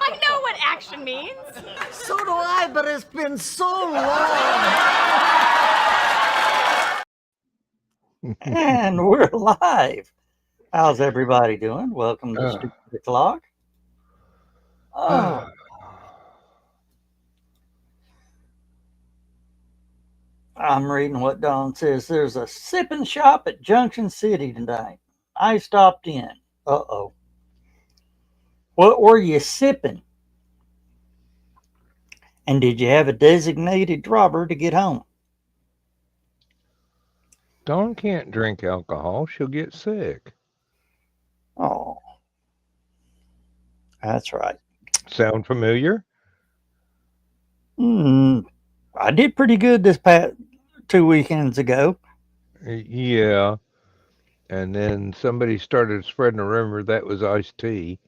I know what action means. So do I, but it's been so long. And we're live. How's everybody doing? Welcome to Stupid Clock. I'm reading what Dawn says. There's a sipping shop at Junction City tonight. I stopped in. Uh-oh. What were you sipping? And did you have a designated driver to get home? Dawn can't drink alcohol. She'll get sick. Oh, that's right. Sound familiar? I did pretty good this past 2 weekends ago. Yeah. And then somebody started spreading a rumor that was iced tea.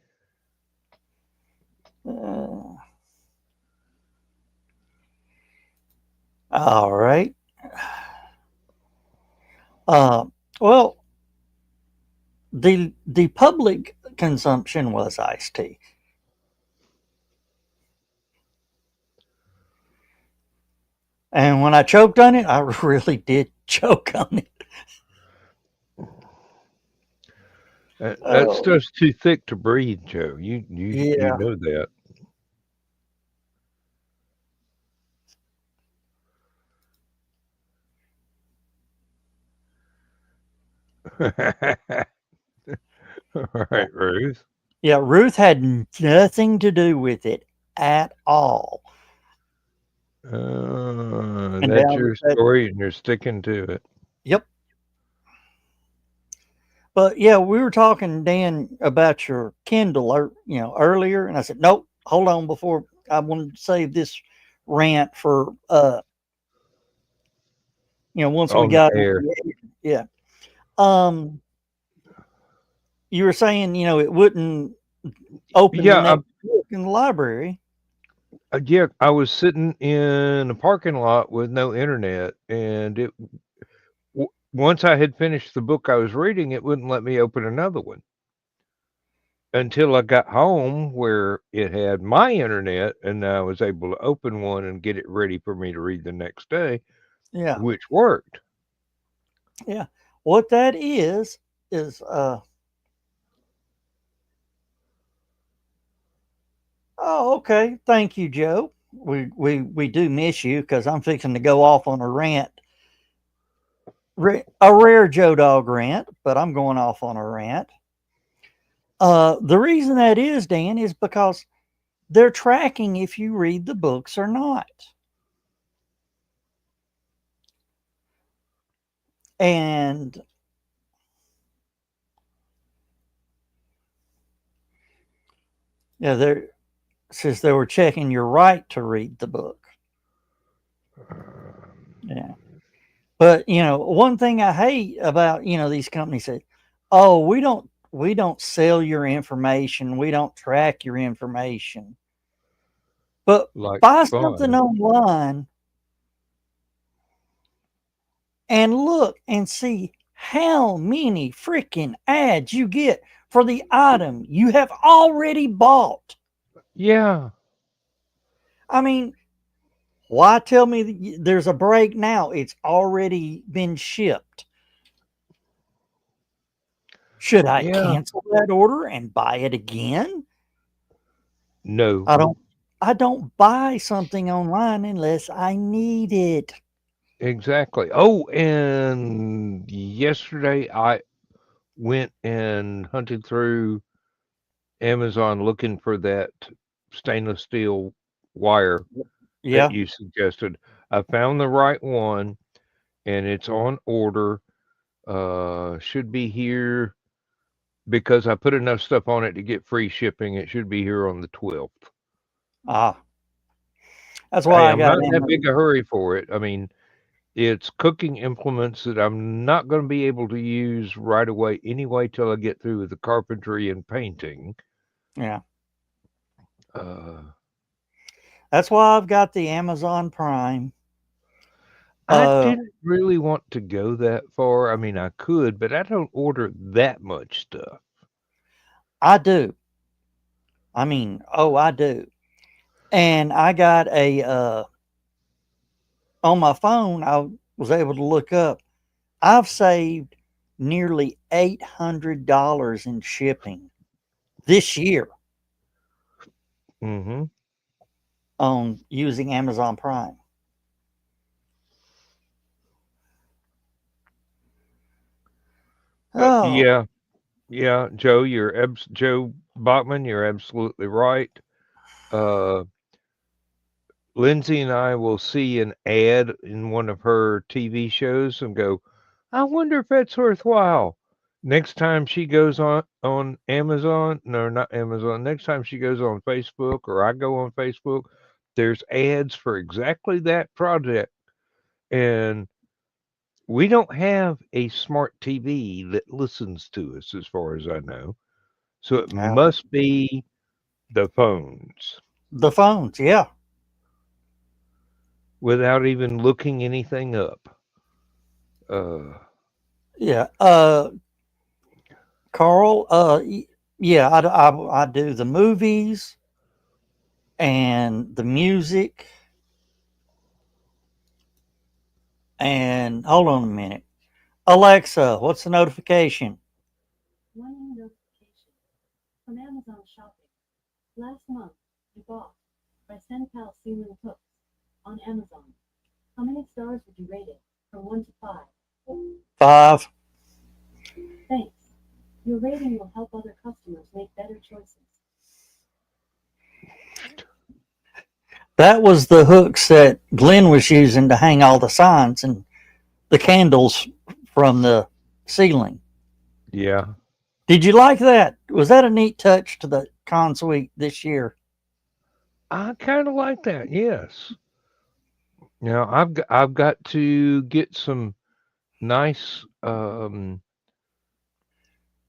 All right. Well, the public consumption was iced tea. And when I choked on it, I really did choke on it. That stuff's too thick to breathe, Joe. You know that. All right, Ruth. Yeah, Ruth had nothing to do with it at all. That's your story, and you're sticking to it. Yep. But yeah, we were talking, Dan, about your Kindle, earlier, and I said, nope, hold on, before I wanted to save this rant for, once we got air. Yeah. You were saying, it wouldn't open the next book in the library. Yeah, I was sitting in a parking lot with no internet, and once I had finished the book I was reading, it wouldn't let me open another one until I got home where it had my internet, and I was able to open one and get it ready for me to read the next day, Yeah, which worked. yeah. What that is. Oh, okay. Thank you, Joe. We do miss you because I'm fixing to go off on a rant, a rare Joe Dog rant, but I'm going off on a rant. The reason that is, Dan, is because they're tracking if you read the books or not. And yeah, they're says they were checking your right to read the book. Yeah. But one thing I hate about, these companies say, "Oh, we don't sell your information. We don't track your information." But Like buy something fun. online and look and see how many freaking ads you get for the item you have already bought. Yeah. I mean, why tell me there's a break now? It's already been shipped. Should I Yeah. cancel that order and buy it again? No. I don't I don't buy something online unless I need it. Exactly. Oh, and yesterday I went and hunted through Amazon looking for that stainless steel wire that Yeah. you suggested. I found the right one and it's on order. Should be here because I put enough stuff on it to get free shipping. It should be here on the 12th. Ah, that's Hey, why I I'm got not in that Amazon. big a hurry for it. I mean, it's cooking implements that I'm not going to be able to use right away anyway till I get through with the carpentry and painting. Yeah. Uh, That's why I've got the Amazon Prime. I Uh didn't really want to go that far. I mean, I could, but I don't order that much stuff. I do. I mean, oh, I do. And I got a on my phone I was able to look up. I've saved nearly $800 in shipping this year Hmm. on using Amazon Prime. Oh, Yeah, yeah, Joe Bachman. You're absolutely right. Uh, Lindsay and I will see an ad in one of her TV shows and go, I wonder if that's worthwhile. Next time she goes on Amazon, no, not Amazon. Next time she goes on Facebook or I go on Facebook, there's ads for exactly that project. And we don't have a smart TV that listens to us, as far as I know. So it yeah. must be the phones The phones, yeah. without even looking anything up. Uh, Yeah. Carl, yeah, I do the movies and the music. And hold on a minute. Alexa, what's the notification? One notification from Amazon Shopping. Last month, you bought by Senpal ceiling hooks on Amazon. How many stars would you rate it from 1 to 5? 5. Thanks. Your rating will help other customers make better choices. That was the hooks that Glenn was using to hang all the signs and the candles from the ceiling. yeah, Did you like that? Was that a neat touch to the con suite this year? I kind of like that. Yes. Now I've got to get some nice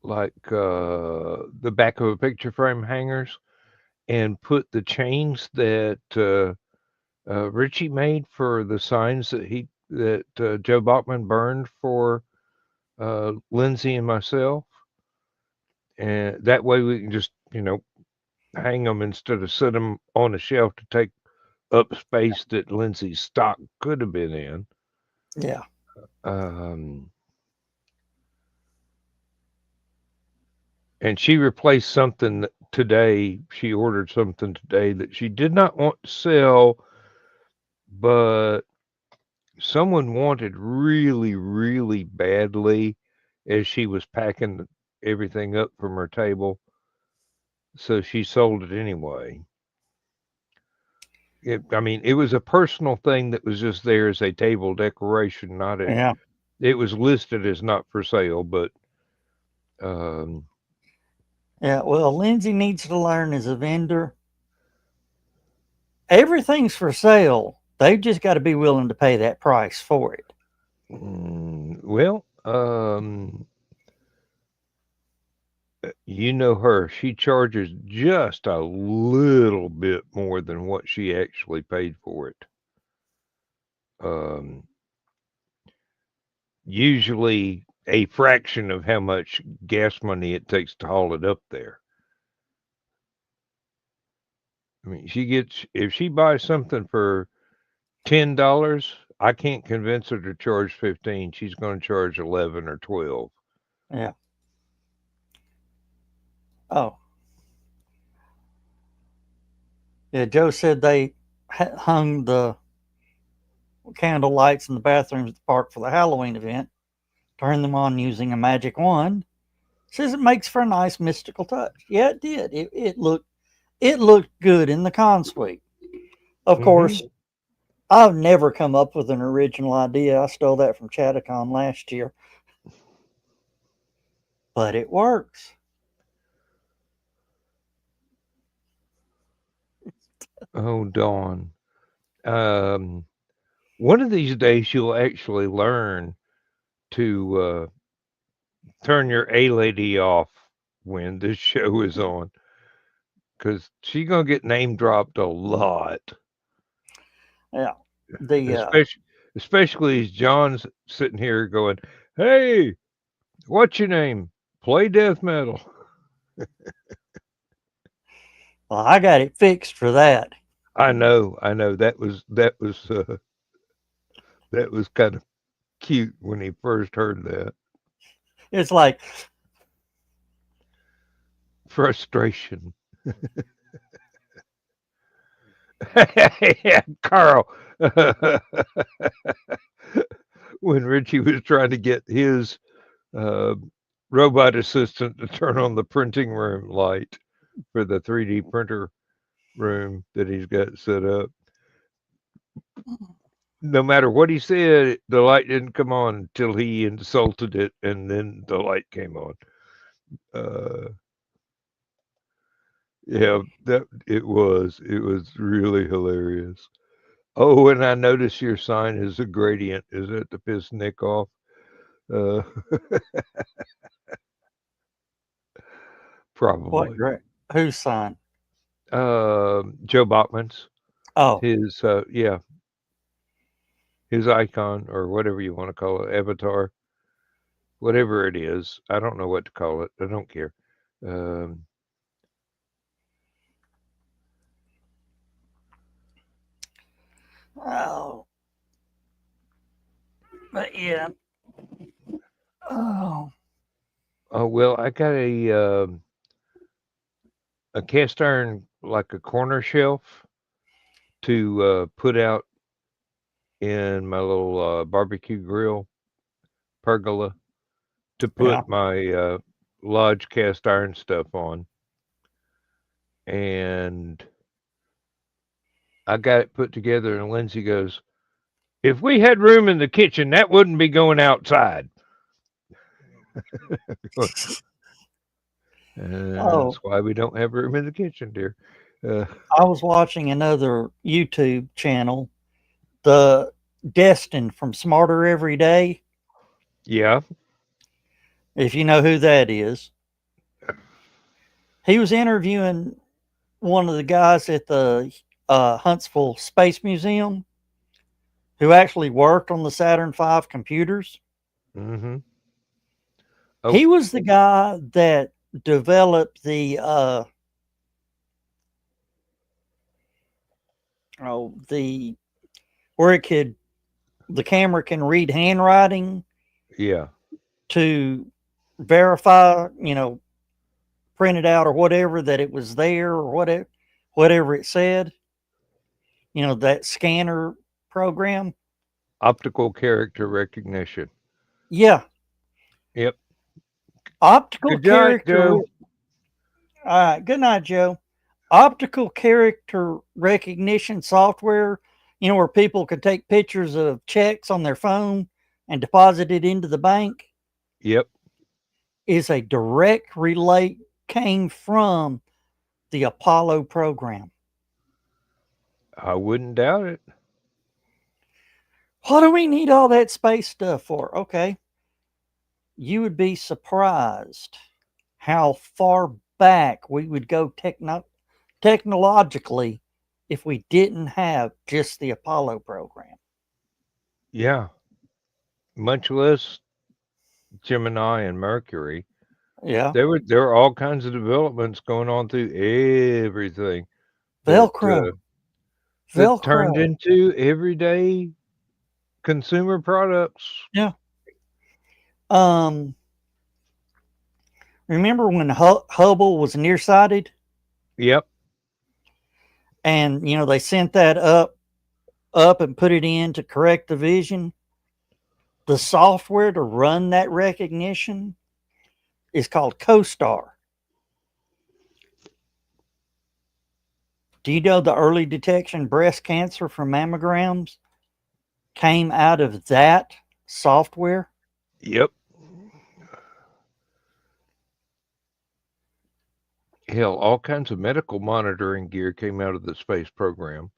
like the back of a picture frame hangers and put the chains that Richie made for the signs that Joe Bachman burned for Lindsay and myself, and that way we can just hang them instead of set them on a shelf to take up space that Lindsay's stock could have been in. Yeah. And she replaced something today. She ordered something today that she did not want to sell, but someone wanted really, really badly as she was packing everything up from her table. So she sold it anyway. It was a personal thing that was just there as a table decoration, not a. Yeah. It was listed as not for sale, but Yeah. Well, Lindsay needs to learn as a vendor. Everything's for sale. They've just got to be willing to pay that price for it. well, you know her. She charges just a little bit more than what she actually paid for it. Usually a fraction of how much gas money it takes to haul it up there. I mean, if she buys something for $10, I can't convince her to charge 15. She's going to charge 11 or 12. Yeah. Oh. Yeah, Joe said they hung the candle lights in the bathrooms at the park for the Halloween event. Turned them on using a magic wand. Says it makes for a nice mystical touch. Yeah, it did. It looked good in the con suite. Of course, I've never come up with an original idea. I stole that from Chattacon last year. But it works. Oh, Dawn. One of these days you'll actually learn to turn your A lady off when this show is on, because she's gonna get name dropped a lot. Yeah. Especially as John's sitting here going, "Hey, what's your name? Play death metal." Well, I got it fixed for that. I know. That was kind of cute when he first heard that. It's like Frustration. Yeah, Carl. When Richie was trying to get his robot assistant to turn on the printing room light for the 3D printer room that he's got set up. No matter what he said, the light didn't come on until he insulted it, and then the light came on. Yeah, that it was really hilarious. Oh, and I notice your sign is a gradient. Is that to piss Nick off? Uh, what? probably. Whose sign? Joe Bachman's. Oh, His his icon, or whatever you want to call it, avatar, whatever it is. I don't know what to call it. I don't care. oh, but yeah. Oh, Oh well, I got a cast iron, like a corner shelf, to put out in my little barbecue grill pergola, to yeah. put my lodge cast iron stuff on. And I got it put together, and Lindsay goes, "If we had room in the kitchen, that wouldn't be going outside." Oh, That's why we don't have room in the kitchen, dear. I was watching another YouTube channel, the Destin from Smarter Every Day. Yeah. If you know who that is, he was interviewing one of the guys at the Huntsville Space Museum who actually worked on the Saturn V computers. Mm-hmm. Oh, He was the guy that developed the the where the camera can read handwriting yeah. to verify, print it out or whatever that it was there or whatever it said. That scanner program. Optical character recognition. Yeah, Yep. optical Good night, character. Joe. All right, good night, Joe. Optical character recognition software, where people could take pictures of checks on their phone and deposit it into the bank, Yep. is a direct relate came from the Apollo program. I wouldn't doubt it. What do we need all that space stuff for? Okay. You would be surprised how far back we would go technologically if we didn't have just the Apollo program. Yeah. Much less Gemini and Mercury. Yeah. There were all kinds of developments going on through everything that Velcro. that turned Velcro. into everyday consumer products. Yeah. Remember when Hubble was nearsighted Yep. and they sent that up and put it in to correct the vision? The software to run that recognition is called CoStar. Do you know the early detection breast cancer from mammograms came out of that software? Yep. Hell, all kinds of medical monitoring gear came out of the space program,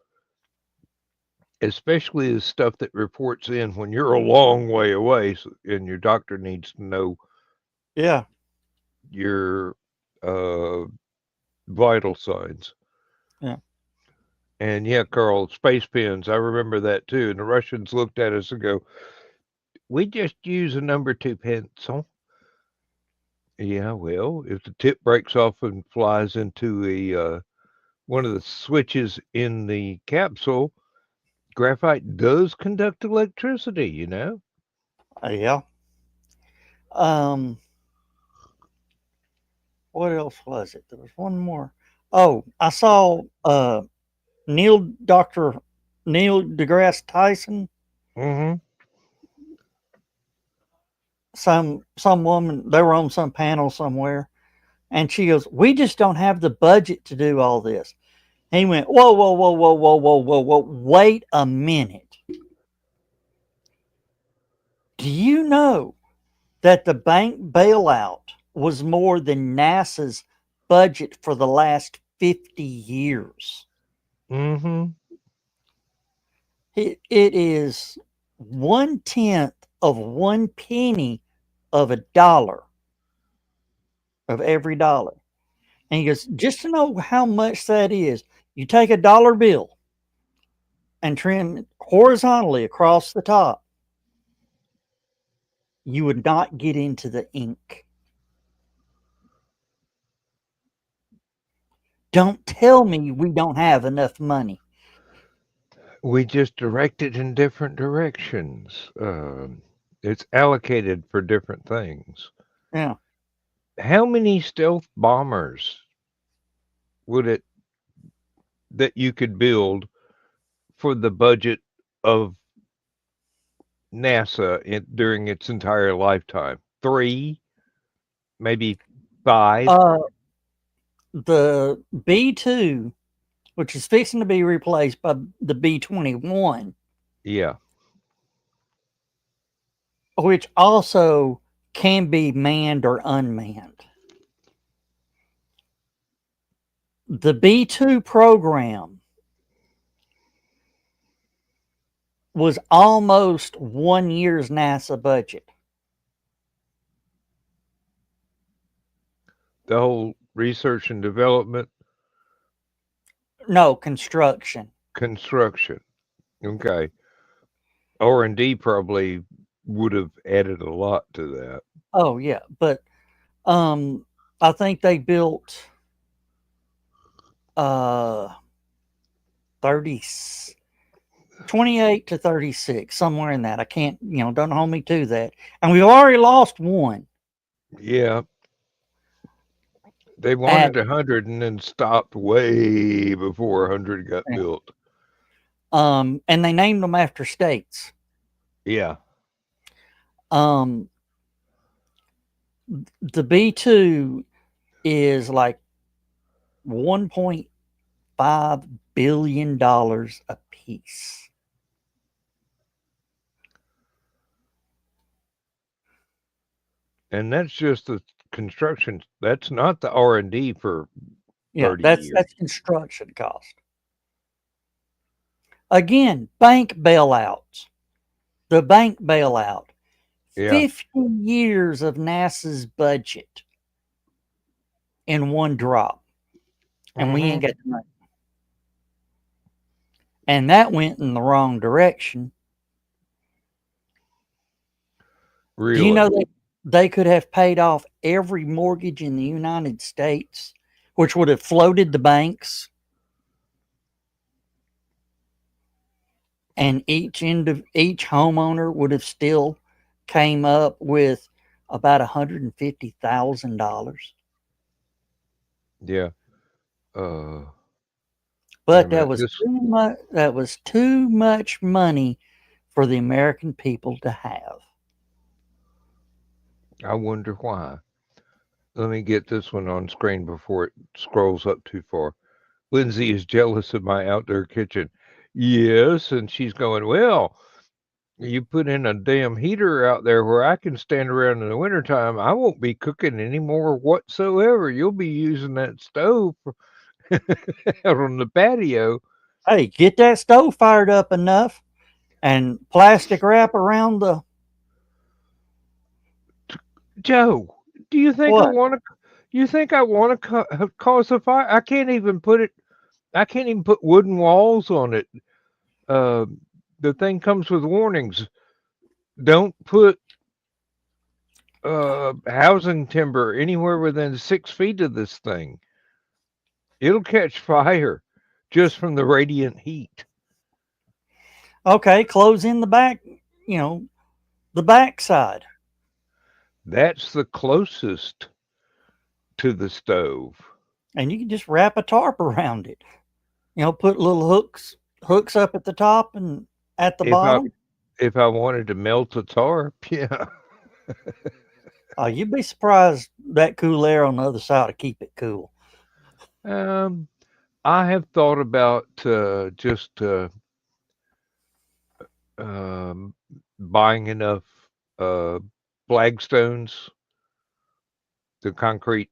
especially the stuff that reports in when you're a long way away and your doctor needs to know Yeah. your vital signs. Yeah. And yeah, Carl, space pins, I remember that too. And the Russians looked at us and go, "We just use a number 2 pencil." Yeah, well, if the tip breaks off and flies into a one of the switches in the capsule, graphite does conduct electricity, you know? Yeah. Um, what else was it? There was one more. Oh, I saw Dr. Neil deGrasse Tyson. Mm-hmm. Some woman, they were on some panel somewhere, and she goes, "We just don't have the budget to do all this." He went, "Whoa, whoa, whoa, whoa, whoa, whoa, whoa, whoa! Wait a minute. Do you know that the bank bailout was more than NASA's budget for the last 50 years? Mm-hmm. It is 1/10 of 1 penny of a dollar of every dollar." And he goes, "Just to know how much that is, you take a dollar bill and trim it horizontally across the top, you would not get into the ink. Don't tell me we don't have enough money." We just direct it in different directions. It's allocated for different things. Yeah. How many stealth bombers would it that you could build for the budget of NASA during its entire lifetime? 3, maybe 5. The B-2, which is fixing to be replaced by the B-21, Yeah. which also can be manned or unmanned. The B-2 program was almost 1 year's NASA budget. The whole research and development, No, construction. construction. Okay. R&D probably would have added a lot to that. Oh yeah, but I think they built 30, 28 to 36, somewhere in that. I can't, don't hold me to that. And we've already lost one. Yeah, they At wanted 100 and then stopped way before 100 got built. and they named them after states. Yeah. Um, the B2 is like $1.5 billion a piece. And that's just the construction. That's not the R&D for Yeah, 30 that's years. construction cost. Again, bank bailouts. The bank bailout. Yeah. 50 years of NASA's budget in one drop. And we Mhm. ain't got the money. And that went in the wrong direction. Really? Do you know that they could have paid off every mortgage in the United States, which would have floated the banks? And each homeowner would have still came up with about $150,000. Yeah. Wait a But that minute. was This too much. That was too much money for the American people to have. I wonder why. Let me get this one on screen before it scrolls up too far. Lindsay is jealous of my outdoor kitchen. Yes, and she's going, well, you put in a damn heater out there where I can stand around in the wintertime. I won't be cooking anymore whatsoever. You'll be using that stove out on the patio. Hey, get that stove fired up enough and plastic wrap around the Joe, do you think I what? want to? You think I want to cause a fire? I can't even put it. I can't even put wooden walls on it. Uh, the thing comes with warnings. Don't put housing timber anywhere within 6 feet of this thing. It'll catch fire just from the radiant heat. Okay, close in the back, the back side. That's the closest to the stove. And you can just wrap a tarp around it. Put little hooks up at the top and at the If I bottom. if I wanted to melt a tarp, yeah. You'd be surprised that cool air on the other side to keep it cool. Um, I have thought about just um, buying enough uh, flagstones, the concrete.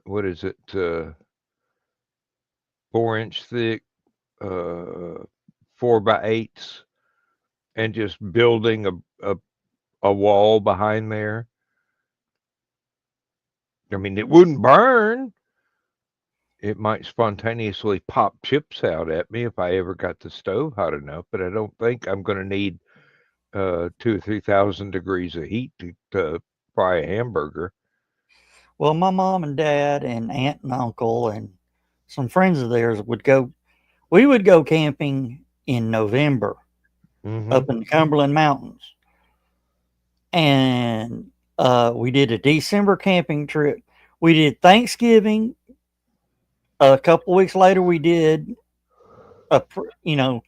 What is it? 4-inch thick, uh, 4x8s, and just building a wall behind there. I mean, it wouldn't burn. It might spontaneously pop chips out at me if I ever got the stove hot enough, but I don't think I'm going to need 2 or 3,000 degrees of heat to fry a hamburger. Well, my mom and dad and aunt and uncle and some friends of theirs we would go camping in November Hmm. up in the Cumberland Mountains. And we did a December camping trip. We did Thanksgiving. A couple weeks later, we did it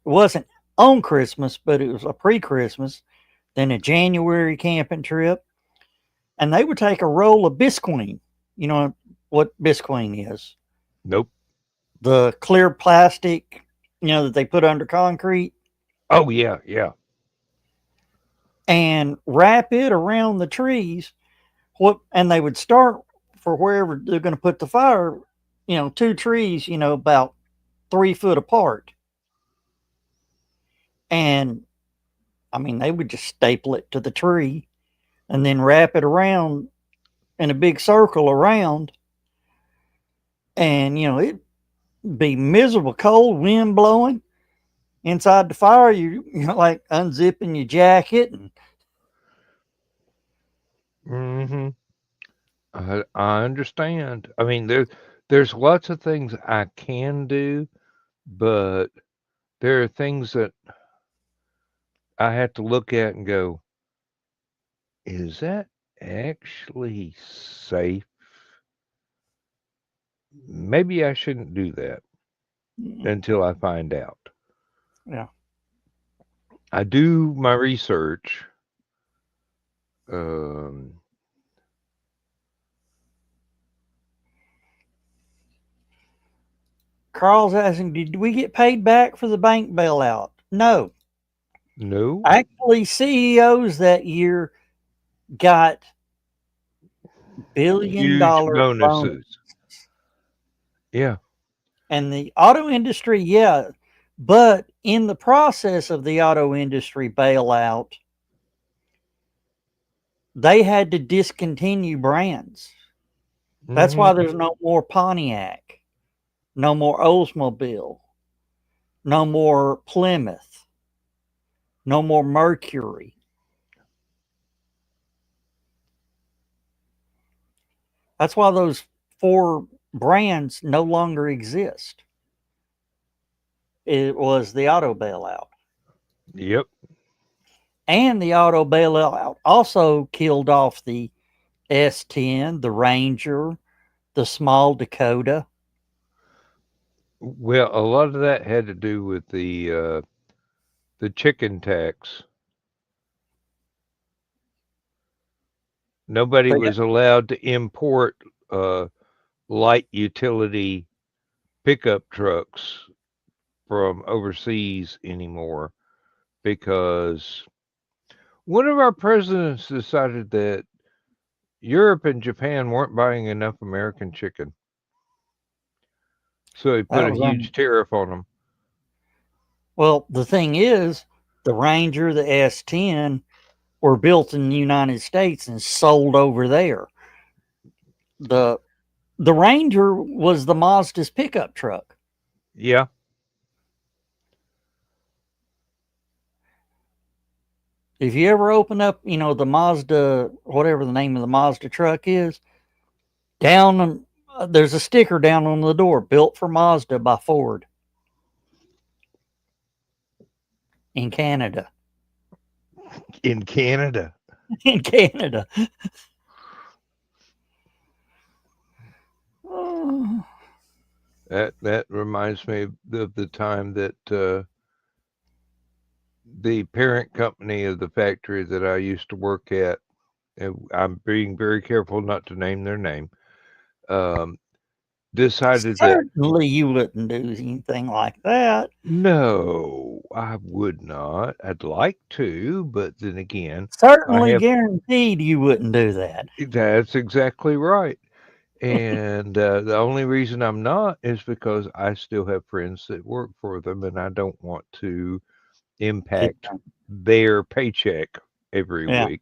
wasn't on Christmas, but it was a pre-Christmas. Then a January camping trip, and they would take a roll of Bisqueen. You know what Bisqueen is? Nope. The clear plastic, that they put under concrete, Oh yeah, yeah. and wrap it around the trees. And they would start for wherever they're going to put the fire. Two trees, about 3 foot apart, and I mean they would just staple it to the tree, and then wrap it around in a big circle around, and it'd be miserable cold, wind blowing inside the fire. You like unzipping your jacket and Mm-hmm. I understand. I mean, there's lots of things I can do, but there are things that I have to look at and go, is that actually safe? Maybe I shouldn't do that until I find out. Yeah. I do my research. Um, Carl's asking, did we get paid back for the bank bailout? No. no, Actually, CEOs that year got billion huge dollar bonus. bonuses. Yeah. And the auto industry, yeah. But in the process of the auto industry bailout, they had to discontinue brands. That's Hmm. why there's no more Pontiac, no more Oldsmobile, no more Plymouth, no more Mercury. That's why those 4 brands no longer exist. It was the auto bailout. Yep. And the auto bailout also killed off the S10, the Ranger, the small Dakota. Well, a lot of that had to do with the chicken tax. Nobody They was allowed to import uh, light utility pickup trucks from overseas anymore because one of our presidents decided that Europe and Japan weren't buying enough American chicken. So he put that a was huge tariff on them. well, the thing is, the Ranger, the S10 were built in the United States and sold over there. The the Ranger was the Mazda's pickup truck. Yeah. If you ever open up, the Mazda, whatever the name of the Mazda truck is, down there's a sticker down on the door, built for Mazda by Ford in Canada. In Canada. In Canada. Oh, That reminds me of the time that the parent company of the factory that I used to work at, and I'm being very careful not to name their name, um, decided that certainly you wouldn't do anything like that. no, I would not. I'd like to, but then again, I Certainly have guaranteed you wouldn't do that. that's exactly right. And the only reason I'm not is because I still have friends that work for them, and I don't want to impact Yeah. their paycheck every Yeah. week.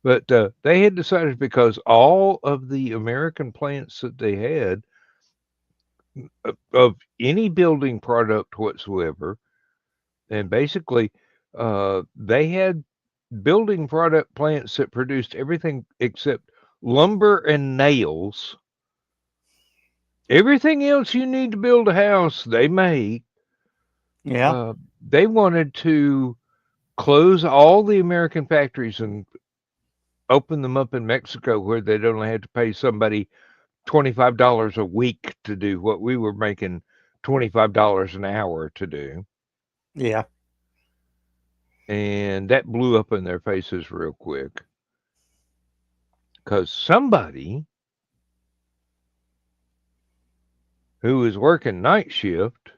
But they had decided because all of the American plants that they had of any building product whatsoever, and basically they had building product plants that produced everything except lumber and nails. Everything else you need to build a house, they make. Yeah. They wanted to close all the American factories and open them up in Mexico where they'd only have to pay somebody $25 a week to do what we were making $25 an hour to do. Yeah. And that blew up in their faces real quick because somebody who was working night shift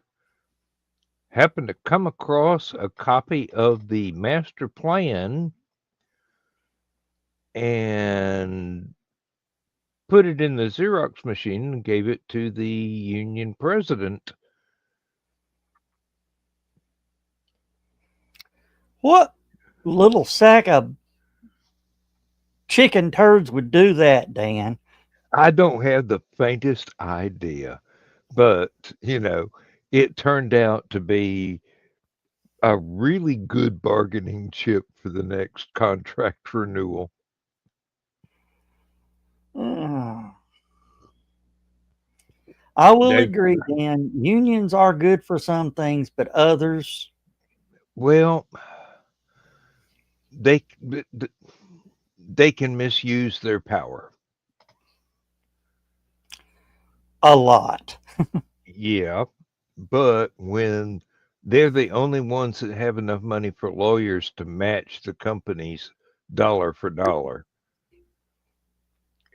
happened to come across a copy of the master plan and put it in the Xerox machine and gave it to the union president. What little sack of chicken turds would do that, Dan? I don't have the faintest idea, but it turned out to be a really good bargaining chip for the next contract renewal. I will They agree, Dan. Unions are good for some things, but others, well, they they can misuse their power. a lot. Yeah, but when they're the only ones that have enough money for lawyers to match the companies dollar for dollar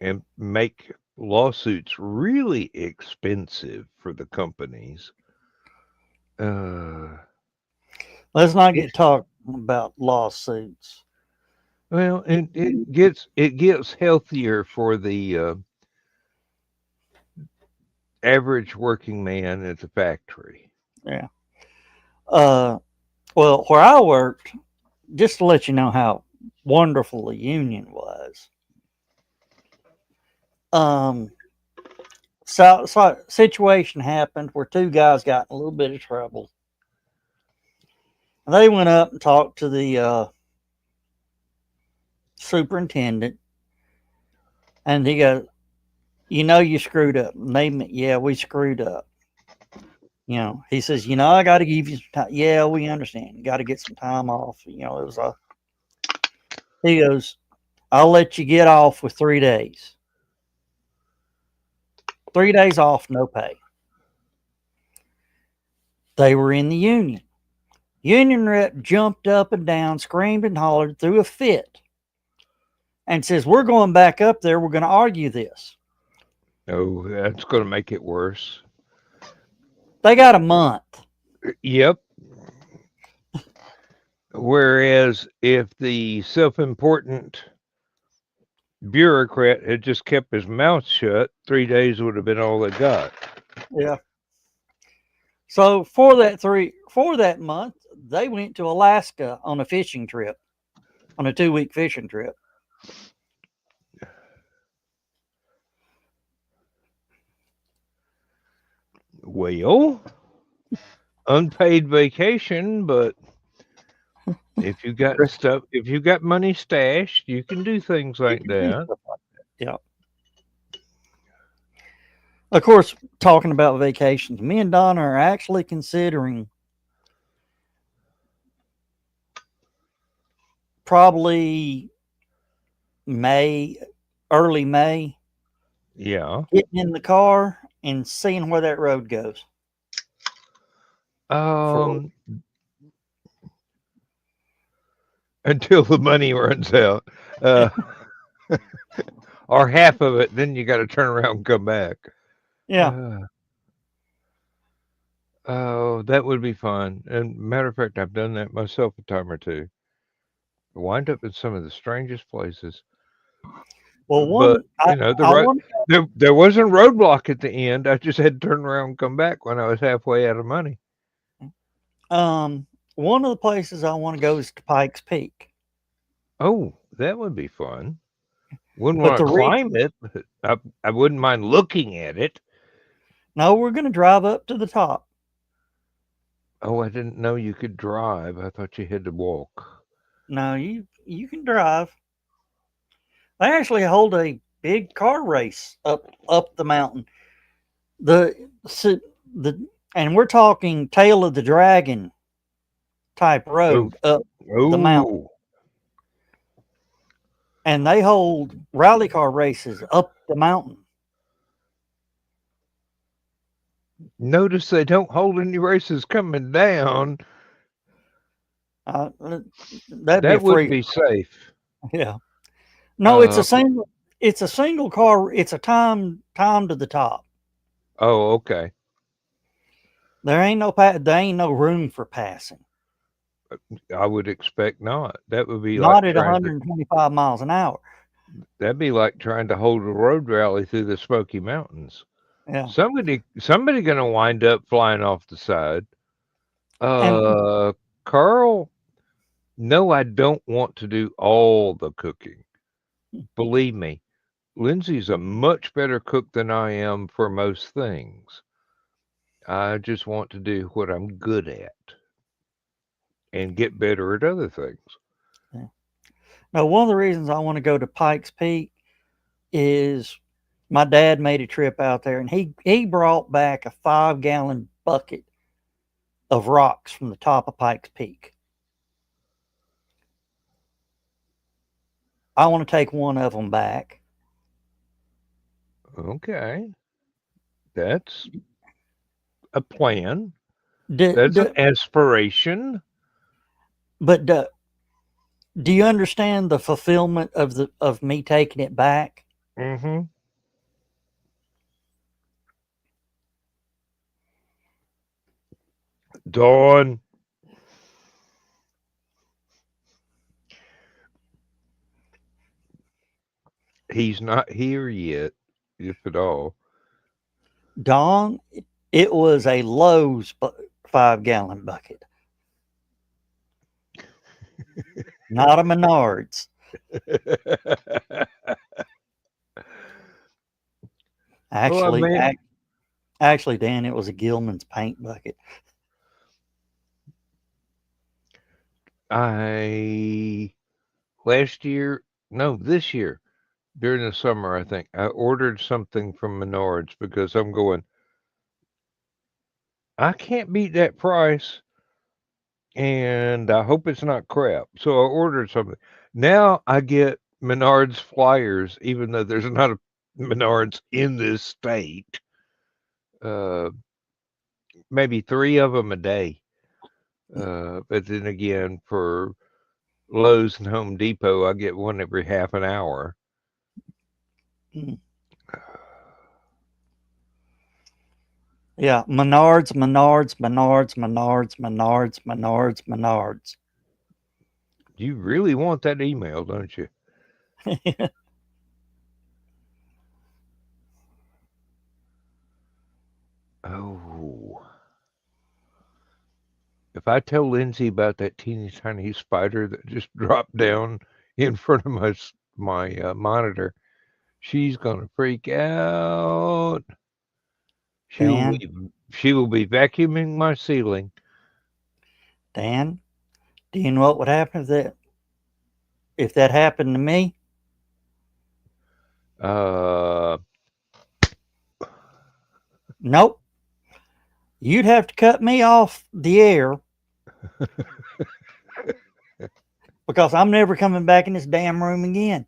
and make lawsuits really expensive for the companies. Uh, Let's not it, get talking about lawsuits. well, it gets healthier for the average working man at the factory. Yeah. Uh, well, where I worked, just to let you know how wonderful the union was. Um, so situation happened where two guys got in a little bit of trouble. They went up and talked to the superintendent, and he goes, "You know, you screwed up." And they, yeah, we screwed up. He says, I got to give you some time. Yeah, we understand. You got to get some time off. It was a. He goes, "I'll let you get off with 3 days. 3 days off, no pay." They were in the union. Union rep jumped up and down, screamed and hollered, threw a fit, and says, "We're going back up there. We're going to argue this." Oh, that's going to make it worse. They got a month. Yep. Whereas if the self-important bureaucrat had just kept his mouth shut, 3 days would have been all they got. Yeah. So for that month, they went to Alaska on a fishing trip, on a 2-week fishing trip. Well, unpaid vacation, but if you got money stashed, you can do things like that. Yeah. Of course, talking about vacations, me and Donna are actually considering probably early May, Yeah. getting in the car and seeing where that road goes. Um, until the money runs out, uh, or half of it, then you got to turn around and come back. Yeah. Oh, that would be fun. And matter of fact, I've done that myself a time or two. Wind up in some of the strangest places. Well, But I want there wasn't a roadblock at the end. I just had to turn around and come back when I was halfway out of money. one of the places I want to go is to Pikes Peak. Oh, that would be fun. Wouldn't But want to climb it. But I wouldn't mind looking at it. No, we're going to drive up to the top. Oh, I didn't know you could drive. I thought you had to walk. No, you can drive. They actually hold a big car race up the mountain. The and we're talking tail of the dragon type road up the mountain. Oh, And they hold rally car races up the mountain. notice they don't hold any races coming down. That'd be That a would free. be safe. Yeah. No, it's Uh, a single. It's a single car. It's a time to the top. Oh, okay. There ain't no room for passing. I would expect not. That would be Not like at trying to. 125 miles an hour. That'd be like trying to hold a road rally through the Smoky Mountains. Yeah. Somebody gonna wind up flying off the side. And Carl, no, I don't want to do all the cooking. Believe me, Lindsay's a much better cook than I am for most things. I just want to do what I'm good at and get better at other things. now, one of the reasons I want to go to Pikes Peak is my dad made a trip out there, and he brought back a 5-gallon bucket of rocks from the top of Pikes Peak. I want to take one of them back. Okay. That's a plan. Do, That's an do, aspiration. but do you understand the fulfillment of me taking it back? Mm-hmm. Dawn. He's not here yet, if at all. Don, it was a Lowe's 5-gallon bucket, not a Menards. Actually, mean, actually, Dan, it was a Gilman's paint bucket. This year, during the summer, I think, I ordered something from Menards because I'm going, I can't beat that price, and I hope it's not crap. So I ordered something. Now I get Menards flyers, even though there's not a Menards in this state. Maybe 3 of them a day. But then again, for Lowe's and Home Depot, I get one every half an hour. Yeah, Menards. You really want that email, don't you? Oh. If I tell Lindsay about that teeny tiny spider that just dropped down in front of my monitor, she's gonna freak out. Dan, She will be vacuuming my ceiling. Dan, do you know what would happen if that happened to me? Nope. You'd have to cut me off the air because I'm never coming back in this damn room again.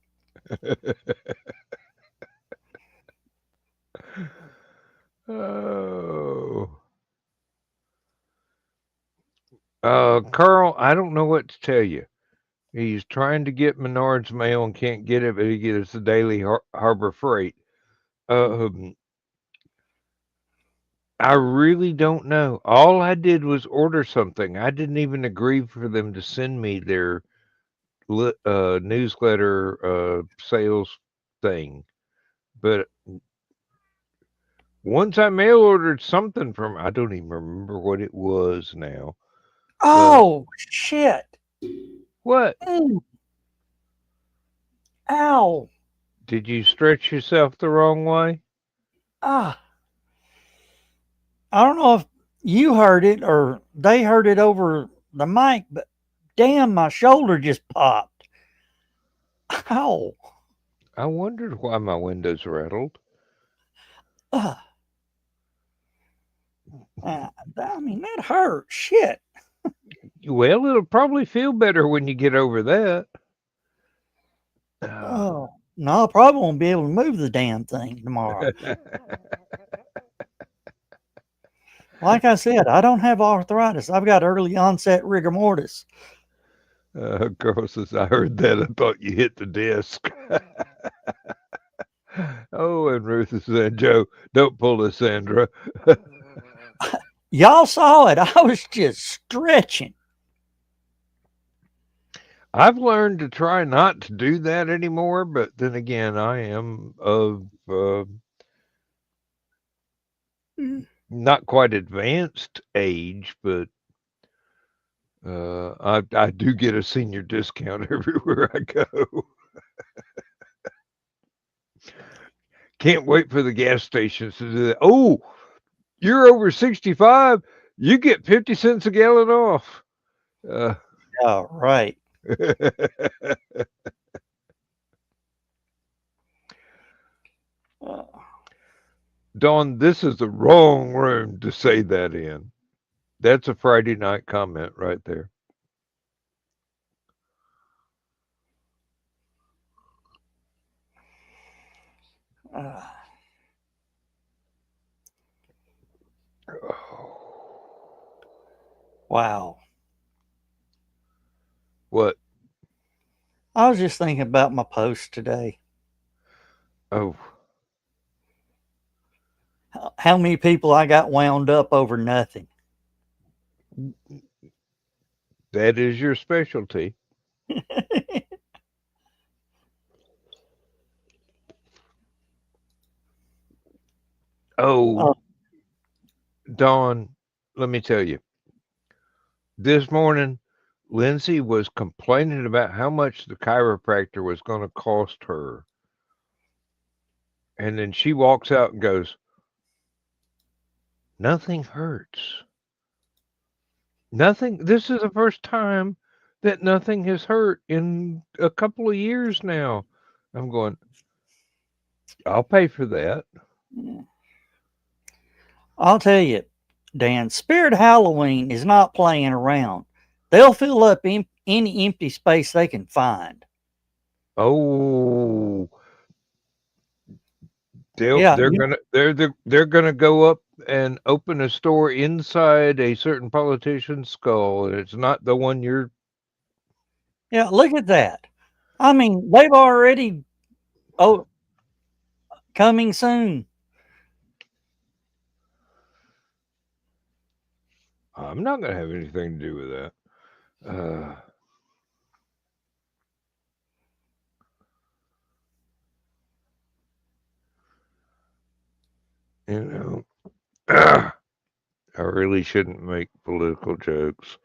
Oh. Carl, I don't know what to tell you. He's trying to get Menard's mail and can't get it, but he gets the daily Harbor Freight. I really don't know. All I did was order something. I didn't even agree for them to send me their newsletter sales thing. But once I mail ordered something from, I don't even remember what it was now. Oh, shit. What? Ow. Did you stretch yourself the wrong way? Ah. I don't know if you heard it or they heard it over the mic, but damn, my shoulder just popped. Ow. I wondered why my windows rattled. I mean, that hurt. Shit. Well, it'll probably feel better when you get over that. Oh, no, I probably won't be able to move the damn thing tomorrow. Like I said, I don't have arthritis. I've got early onset rigor mortis. Carl says, I heard that. I thought you hit the desk. Oh, and Ruth is saying, Joe, don't pull this, Sandra. Y'all saw it. I was just stretching. I've learned to try not to do that anymore, but then again, I am of not quite advanced age, but I do get a senior discount everywhere I go. Can't wait for the gas stations to do that. Oh, you're over 65, you get 50 cents a gallon off. Oh, right. Dawn, this is the wrong room to say that in. That's a Friday night comment right there. Wow. What? I was just thinking about my post today. Oh, How many people I got wound up over nothing. that is your specialty. Oh, Dawn, let me tell you. This morning, Lindsay was complaining about how much the chiropractor was going to cost her. And then she walks out and goes, nothing hurts. Nothing. This is the first time that nothing has hurt in a couple of years now. I'm going, I'll pay for that. I'll tell you, Dan, Spirit Halloween is not playing around. They'll fill up any empty space they can find. Oh, Yeah, they're gonna go up and open a store inside a certain politician's skull, and it's not the one you're. Yeah, look at that. I mean, they've already coming soon. I'm not gonna have anything to do with that. You know, I really shouldn't make political jokes.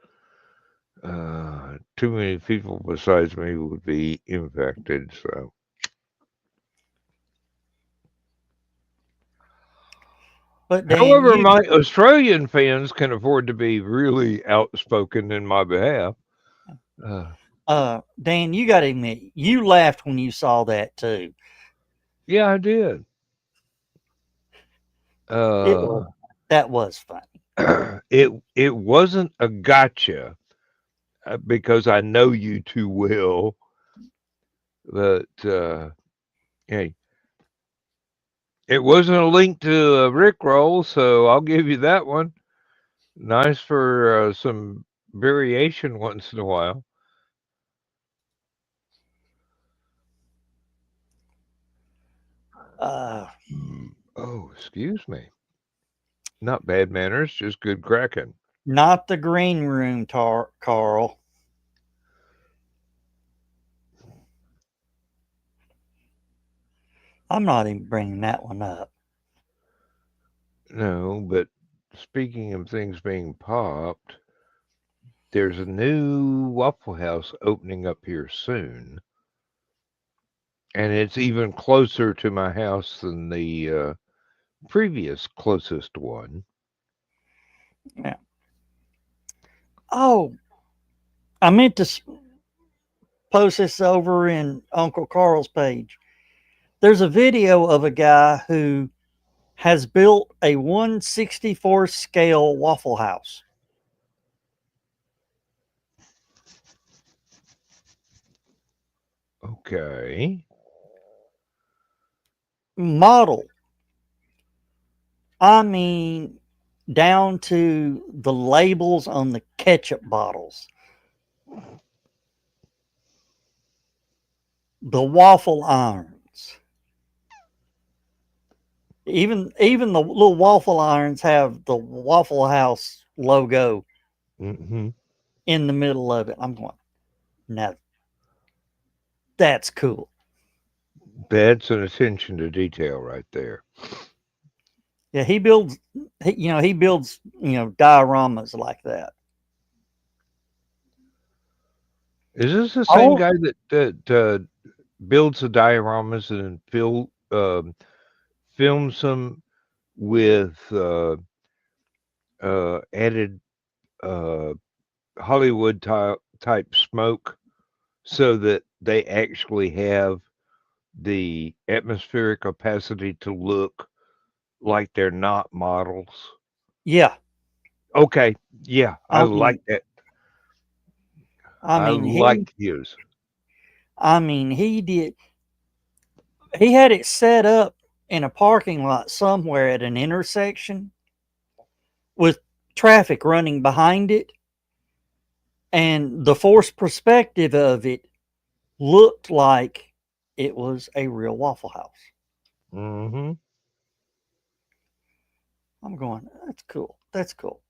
Too many people besides me would be infected, so. But Dan, However, my Australian fans can afford to be really outspoken in my behalf. Dan, you got to admit, you laughed when you saw that too. Yeah, I did. That was funny. It wasn't a gotcha because I know you too well. But hey, it wasn't a link to a Rickroll, so I'll give you that one. Nice for some variation once in a while. Oh, excuse me. Not bad manners, just good cracking. Not the green room, Carl. I'm not even bringing that one up. No, but speaking of things being popped, there's a new Waffle House opening up here soon. And it's even closer to my house than the previous closest one. Yeah. Oh, I meant to post this over in Uncle Carl's page. There's a video of a guy who has built a 1/64 scale Waffle House. Okay. Model. I mean, down to the labels on the ketchup bottles. The waffle irons. Even the little waffle irons have the Waffle House logo in the middle of it. I'm going, now that's cool. That's an attention to detail right there. Yeah, he builds dioramas like that. Is this the same guy that builds the dioramas and films them with added Hollywood type smoke, so that they actually have the atmospheric opacity to look like they're not models. Yeah, Okay, yeah, I I like mean, that. I I mean he, like his. I mean he did. He had it set up in a parking lot somewhere at an intersection with traffic running behind it, and the forced perspective of it looked like it was a real Waffle House. Mm-hmm. I'm going, that's cool. That's cool.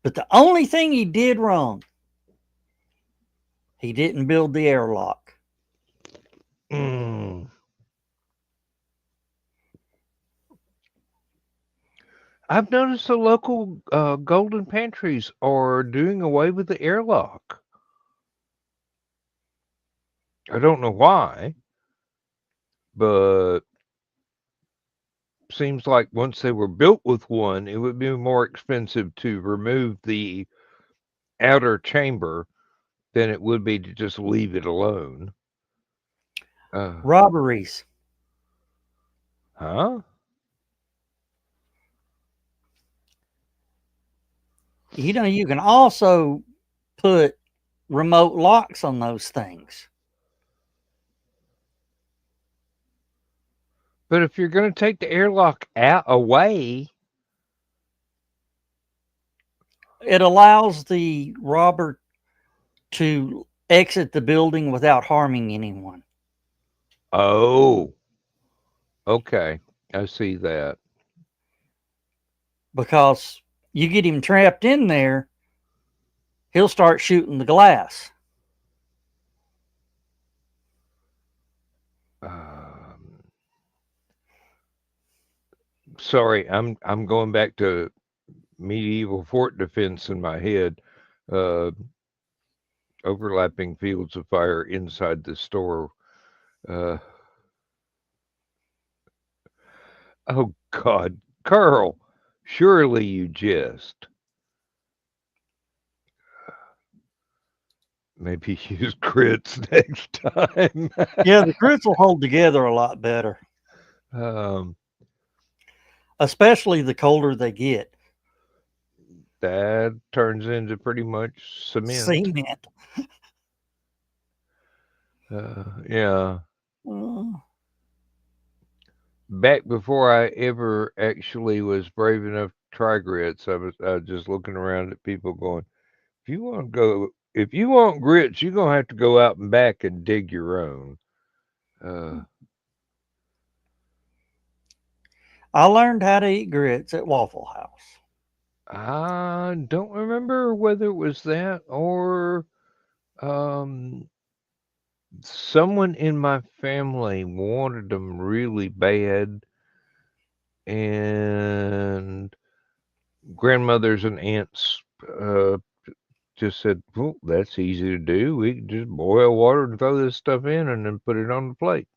But the only thing he did wrong, he didn't build the airlock. Mm. I've noticed the local golden pantries are doing away with the airlock. I don't know why, but seems like once they were built with one, it would be more expensive to remove the outer chamber than it would be to just leave it alone. Robberies. Huh? You can also put remote locks on those things. But if you're going to take the airlock away, It allows the robber to exit the building without harming anyone. oh, okay, I see that. Because you get him trapped in there, he'll start shooting the glass. Sorry, I'm going back to medieval fort defense in my head. Uh, Overlapping fields of fire inside the store. Uh, oh God, Carl, surely you jest. Maybe use grits next time. Yeah, the grits will hold together a lot better, um, especially the colder they get. that turns into pretty much cement. Cement. Yeah. Uh, Back before I ever actually was brave enough to try grits, I was just looking around at people going, if you want grits, you're gonna have to go out and back and dig your own. I learned how to eat grits at Waffle House. I don't remember whether it was that or um, someone in my family wanted them really bad, and grandmothers and aunts just said, "Well, that's easy to do. We can just boil water and throw this stuff in, and then put it on the plate.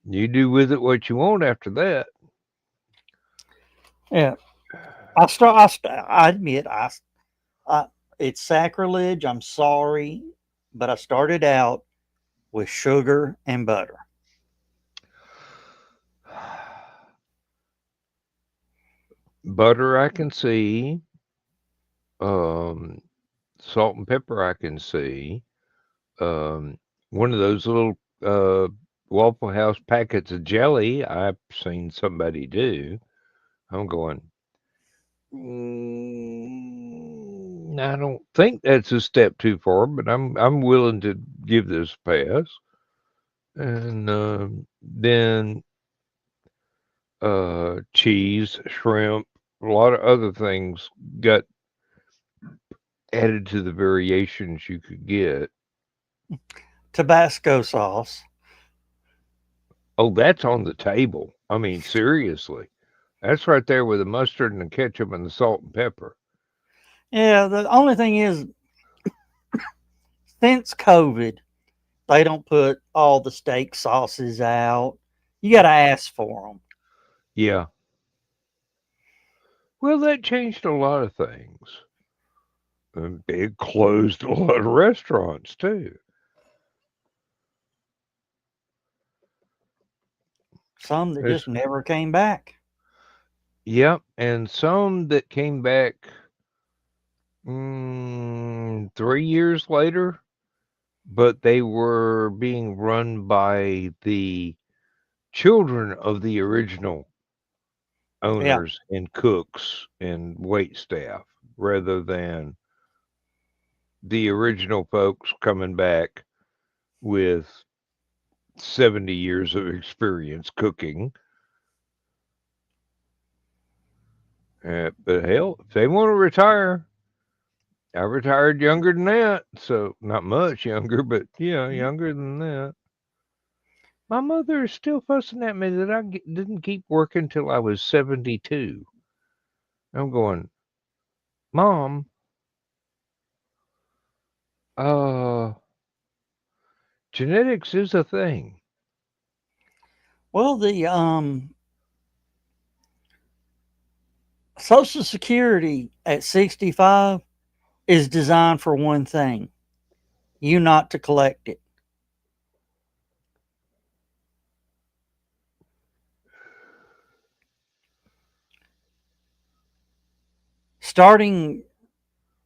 You do with it what you want after that." Yeah, I admit I it's sacrilege. I'm sorry, but I started out with sugar and butter. Butter, I can see. Um, Salt and pepper, I can see. Um, One of those little Waffle House packets of jelly, I've seen somebody do. I'm going, I don't think that's a step too far, but I'm willing to give this a pass. And then cheese, shrimp, a lot of other things got added to the variations you could get. Tabasco sauce. Oh, that's on the table. I mean, seriously. That's right there with the mustard and the ketchup and the salt and pepper. Yeah, the only thing is, since COVID, they don't put all the steak sauces out. You got to ask for them. Yeah. Well, that changed a lot of things. And it closed a lot of restaurants too. Some that There's- just never came back. Yep, and some that came back 3 years later, but they were being run by the children of the original owners and cooks and wait staff rather than the original folks coming back with 70 years of experience cooking. But hell, if they want to retire, I retired younger than that, so not much younger, but yeah, younger than that. My mother is still fussing at me that I didn't keep working till I was 72. I'm going, Mom, uh, genetics is a thing. Well, the Social Security at 65 is designed for one thing: you not to collect it. Starting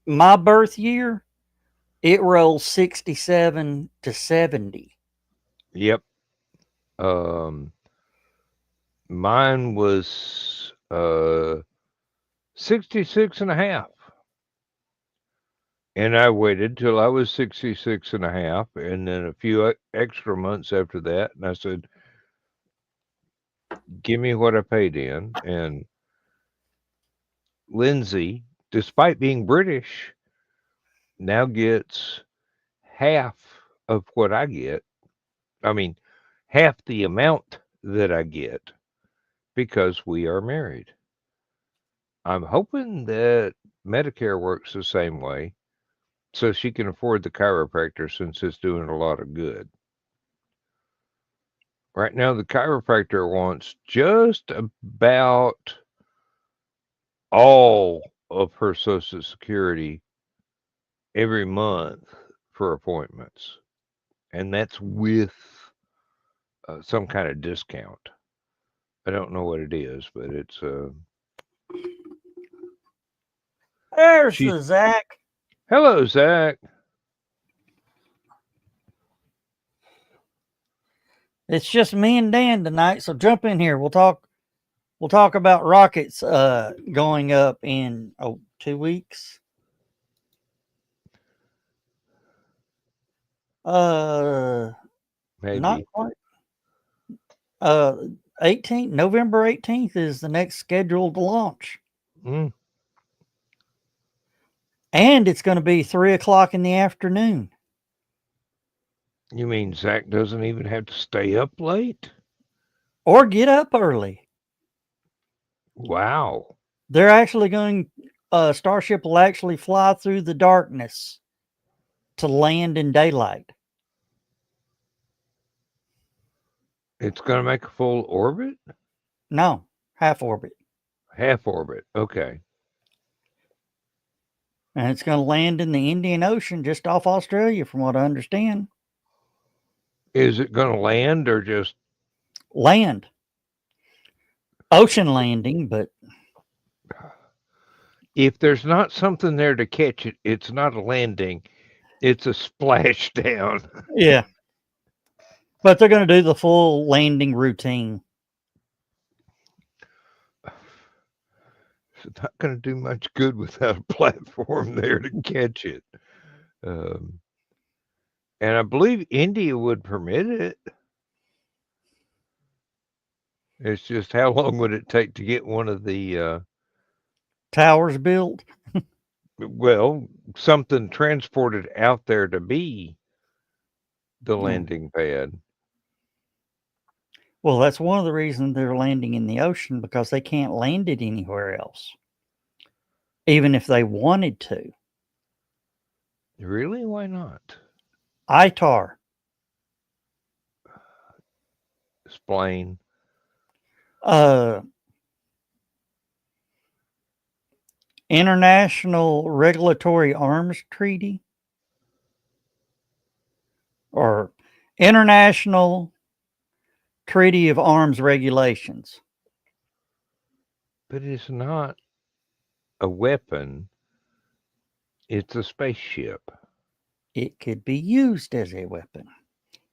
my birth year, it rolls 67 to 70. Yep. Mine was 66 and a half. And I waited till I was 66 and a half, and then a few extra months after that, and I said, give me what I paid in. And Lindsay, despite being British, now gets half of what I get. I mean, half the amount that I get because we are married. I'm hoping that Medicare works the same way so she can afford the chiropractor since it's doing a lot of good. Right now, the chiropractor wants just about all of her Social Security every month for appointments, and that's with some kind of discount. I don't know what it is, but it's There's she. the Zach. Hello, Zach. It's just me and Dan tonight, so jump in here. We'll talk about rockets going up in 2 weeks. Maybe. Not quite. November 18th is the next scheduled launch. Mm. And it's going to be 3:00 in the afternoon. You mean Zach doesn't even have to stay up late? Or get up early. Wow. They're actually going, Starship will actually fly through the darkness to land in daylight. It's going to make a full orbit? No, half orbit. Half orbit. Okay. And it's going to land in the Indian Ocean just off Australia, from what I understand. Is it going to land or just Land. Ocean landing, but if there's not something there to catch it, it's not a landing. It's a splashdown. yeah. But they're going to do the full landing routine. It's not going to do much good without a platform there to catch it. And I believe India would permit it. It's just how long would it take to get one of the Towers built. something transported out there to be the landing pad? Well, that's one of the reasons they're landing in the ocean, because they can't land it anywhere else, even if they wanted to. Really? Why not? ITAR. Explain. International Regulatory Arms Treaty, or International Treaty of Arms Regulations. But it's not a weapon. It's a spaceship. It could be used as a weapon.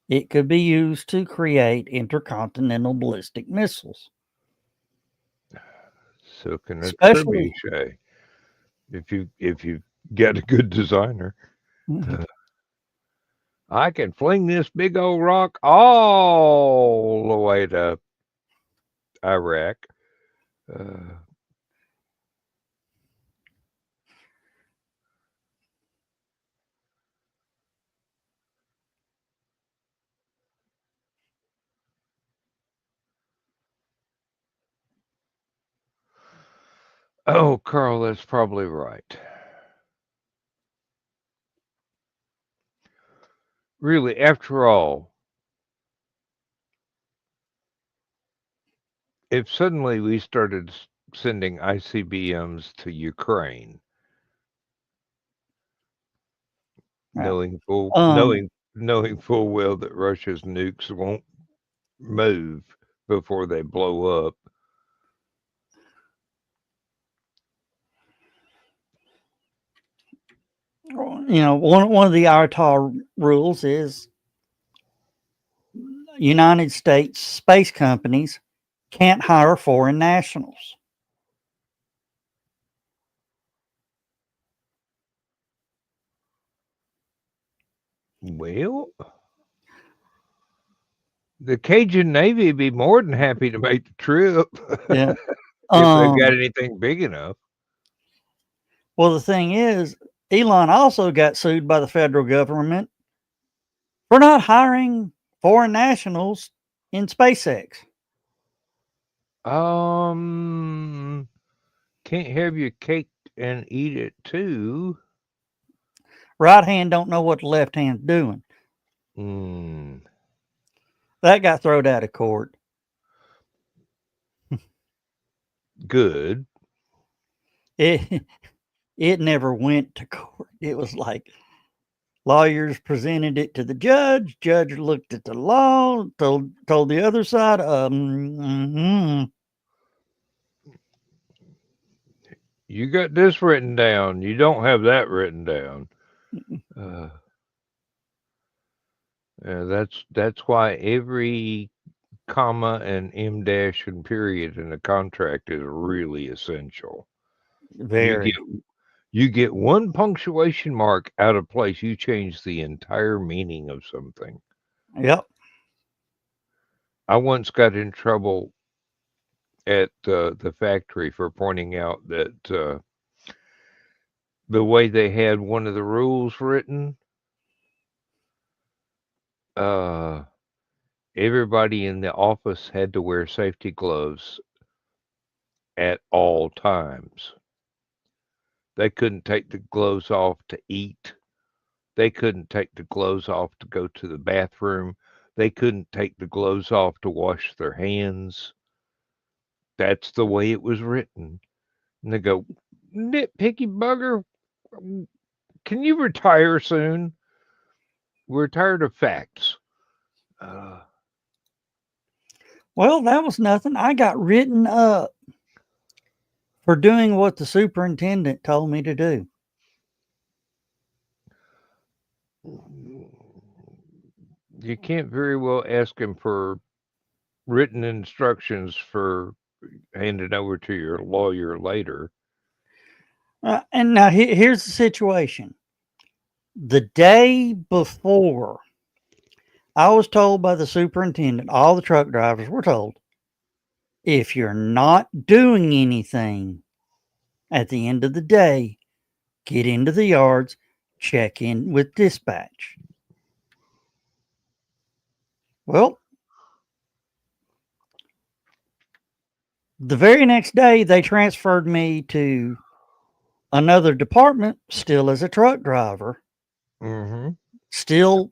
It could be used to create intercontinental ballistic missiles. So can a Especially- trebuchet. If you get a good designer. I can fling this big old rock all the way to Iraq. Oh, Carl, that's probably right. Really, after all, if suddenly we started sending ICBMs to Ukraine, Yeah. knowing full well that Russia's nukes won't move before they blow up. One of the ITAR rules is United States space companies can't hire foreign nationals. Well, the Cajun Navy would be more than happy to make the trip Yeah. if they got anything big enough. Well, the thing is, Elon also got sued by the federal government for not hiring foreign nationals in SpaceX. Can't have your cake and eat it too. Right hand don't know what the left hand's doing. That got thrown out of court. Good. It never went to court. It was like lawyers presented it to the judge. Judge looked at the law, told the other side, You got this written down. You don't have that written down. That's why every comma and M dash and period in a contract is really essential. very. You get one punctuation mark out of place, you change the entire meaning of something. Yep. I once got in trouble at the factory for pointing out that the way they had one of the rules written, everybody in the office had to wear safety gloves at all times. They couldn't take the gloves off to eat. They couldn't take the gloves off to go to the bathroom. They couldn't take the gloves off to wash their hands. That's the way it was written. And they go, nitpicky bugger, can you retire soon? We're tired of facts. Well, that was nothing. I got written up for doing what the superintendent told me to do. You can't very well ask him for written instructions for handing over to your lawyer later. And now here's the situation. The day before, I was told by the superintendent, all the truck drivers were told, if you're not doing anything at the end of the day, get into the yards, check in with dispatch. Well, the very next day, they transferred me to another department, still as a truck driver, still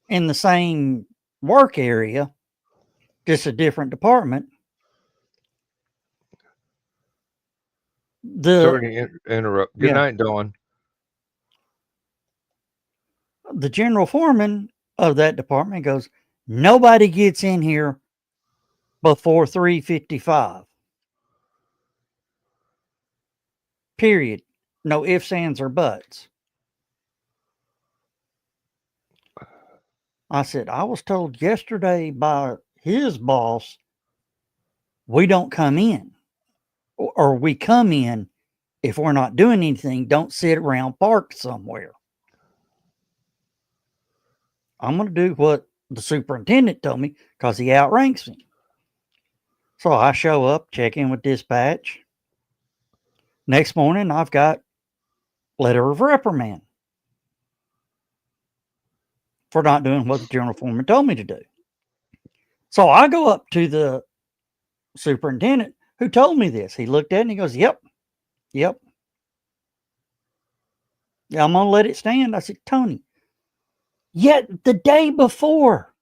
in the same work area, just a different department. Sorry to interrupt. Good night, Dawn. The general foreman of that department goes, Nobody gets in here before 3:55. Period. No ifs, ands, or buts. I said, I was told yesterday by his boss, we don't come in. Or we come in if we're not doing anything, don't sit around parked somewhere. I'm going to do what the superintendent told me because he outranks me. So I show up, check in with dispatch. Next morning, I've got letter of reprimand for not doing what the general foreman told me to do. So I go up to the superintendent who told me this. He looked at it and he goes, yep. Yeah, I'm going to let it stand. I said, Tony, yet the day before,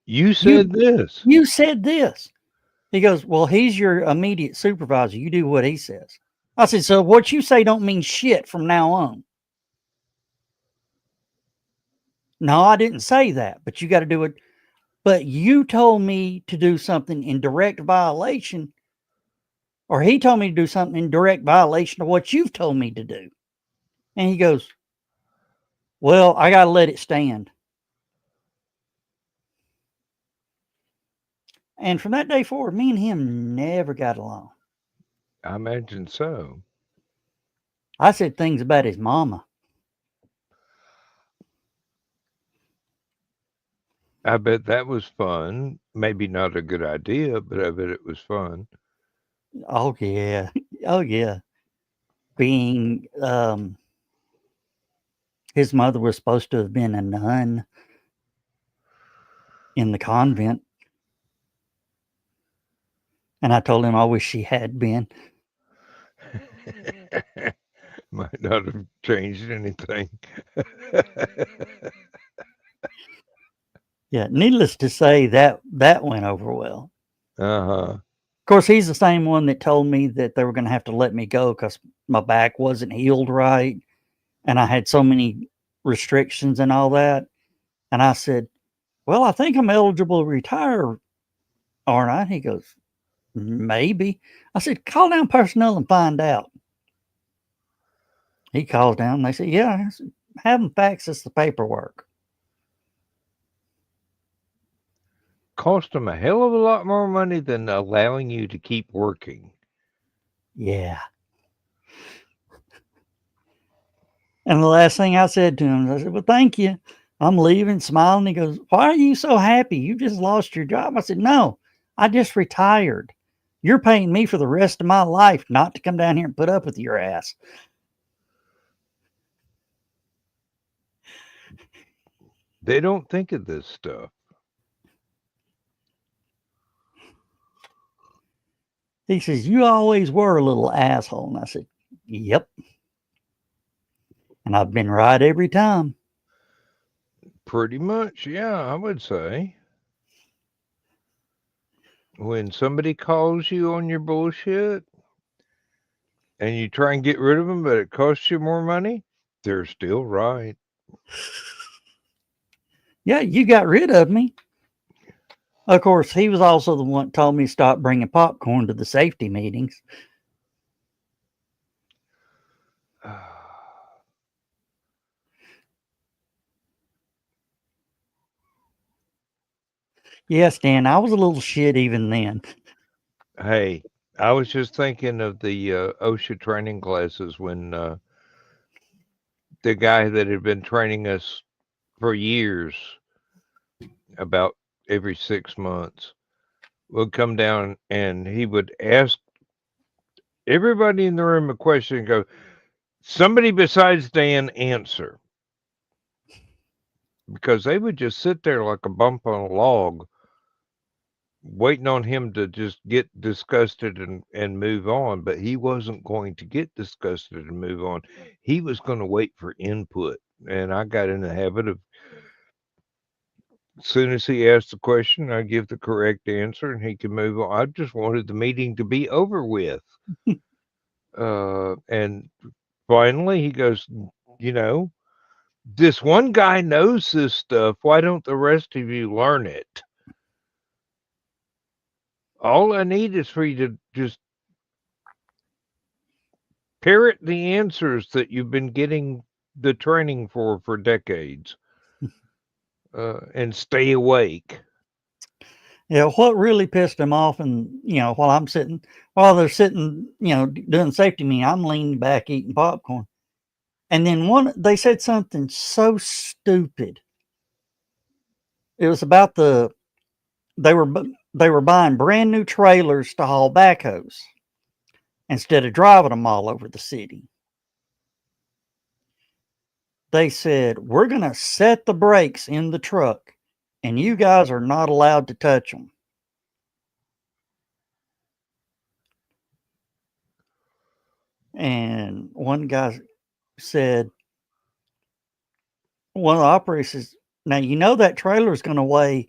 You said this. you said this. He goes, well, he's your immediate supervisor. You do what he says. I said, so what you say don't mean shit from now on. No, I didn't say that, but you got to do it. But you told me to do something in direct violation, or he told me to do something in direct violation of what you've told me to do. And he goes, well, I got to let it stand. And from that day forward, me and him never got along. I imagine so. I said things about his mama. I bet that was fun. Maybe not a good idea, but I bet it was fun. Oh, yeah. Oh, yeah. Being, his mother was supposed to have been a nun in the convent. And I told him I wish she had been. Might not have changed anything. Yeah, needless to say, that went over well. Uh-huh. Of course, he's the same one that told me that they were going to have to let me go because my back wasn't healed right. And I had so many restrictions and all that. And I said, well, I think I'm eligible to retire, aren't I? He goes, maybe. I said, call down personnel and find out. He calls down and they said, yeah, have them fax us the paperwork. Cost them a hell of a lot more money than allowing you to keep working. Yeah. And the last thing I said to him, I said, well, thank you. I'm leaving, smiling. He goes, why are you so happy? You just lost your job. I said, no, I just retired. You're paying me for the rest of my life not to come down here and put up with your ass. They don't think of this stuff. He says, you always were a little asshole. And I said, yep. And I've been right every time. Pretty much, yeah, I would say. When somebody calls you on your bullshit and you try and get rid of them, but it costs you more money, they're still right. Yeah, you got rid of me. Of course, he was also the one that told me to stop bringing popcorn to the safety meetings. Yes, Dan, I was a little shit even then. Hey, I was just thinking of the OSHA training classes when the guy that had been training us for years, about every 6 months, would come down and he would ask everybody in the room a question and go, somebody besides Dan answer. Because they would just sit there like a bump on a log, waiting on him to just get disgusted and move on. But he wasn't going to get disgusted and move on. He was going to wait for input. And I got in the habit of, as soon as he asked the question, I give the correct answer and he could move on. I just wanted the meeting to be over with. And finally he goes, you know, this one guy knows this stuff. Why don't the rest of you learn it? All I need is for you to just parrot the answers that you've been getting the training for decades, and stay awake. Yeah, what really pissed him off, and while they're sitting, doing safety meeting, I'm leaning back eating popcorn, and then they said something so stupid. It was about they were buying brand new trailers to haul backhoes instead of driving them all over the city. They said, we're going to set the brakes in the truck, and you guys are not allowed to touch them. And one guy said, one of the operators says, now you know that trailer is going to weigh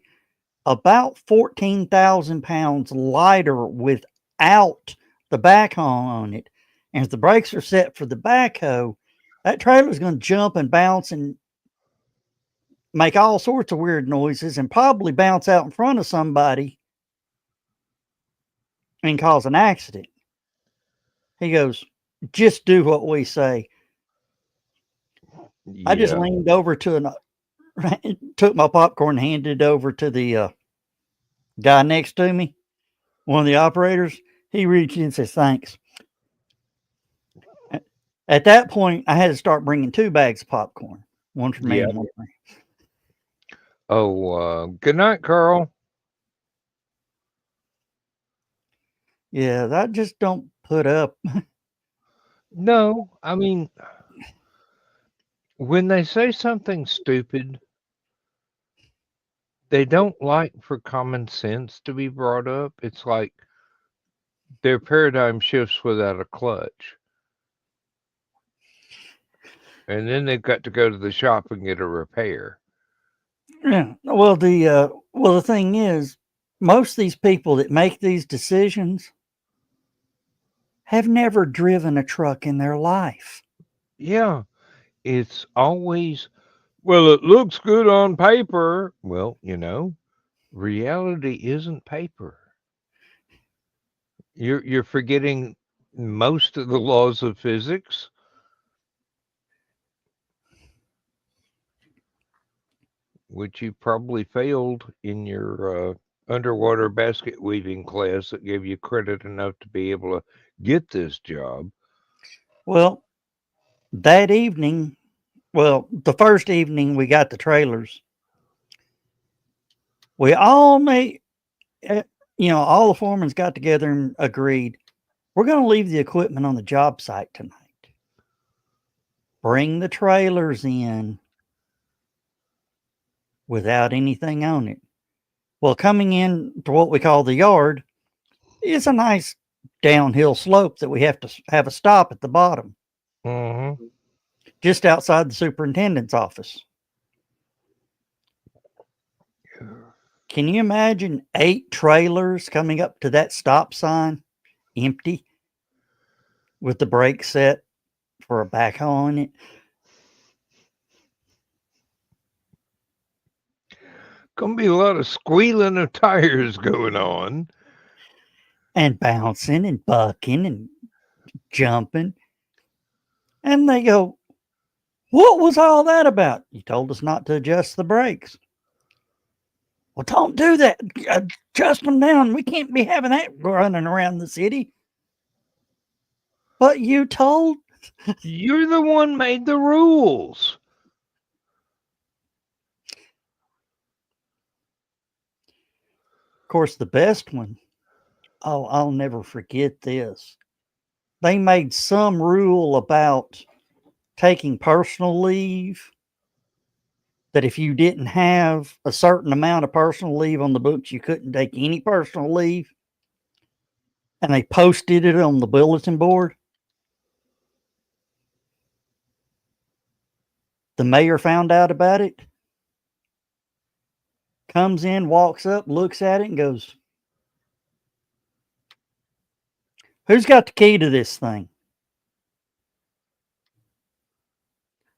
about 14,000 pounds lighter without the backhoe on it. And if the brakes are set for the backhoe, that trailer is going to jump and bounce and make all sorts of weird noises and probably bounce out in front of somebody and cause an accident. He goes, just do what we say. Yeah. I just leaned over took my popcorn, handed it over to the guy next to me, one of the operators. He reached in and says, thanks. At that point, I had to start bringing 2 bags of popcorn, one for me and one for me. Oh, good night, Carl. Yeah, that just don't put up. No, I mean, when they say something stupid, they don't like for common sense to be brought up. It's like their paradigm shifts without a clutch. And then they've got to go to the shop and get a repair. Yeah. Well, the thing is, most of these people that make these decisions have never driven a truck in their life. Yeah, it's always, well, it looks good on paper. Well, reality isn't paper. You're forgetting most of the laws of physics. Which you probably failed in your underwater basket weaving class that gave you credit enough to be able to get this job. Well, that evening, the first evening we got the trailers, we all made, all the foremans got together and agreed, we're going to leave the equipment on the job site tonight. Bring the trailers in without anything on it. Well, coming in to what we call the yard is a nice downhill slope that we have to have a stop at the bottom, just outside the superintendent's office. Can you imagine 8 trailers coming up to that stop sign empty with the brake set for a backhoe on it? Gonna be a lot of squealing of tires going on. And bouncing and bucking and jumping. And they go, what was all that about? You told us not to adjust the brakes. Well, don't do that. Adjust them down. We can't be having that running around the city. But you told. You're the one made the rules. Of course, the best one. Oh, I'll never forget this. They made some rule about taking personal leave, that if you didn't have a certain amount of personal leave on the books, you couldn't take any personal leave. And they posted it on the bulletin board. The mayor found out about it, comes in, walks up, looks at it, and goes, who's got the key to this thing?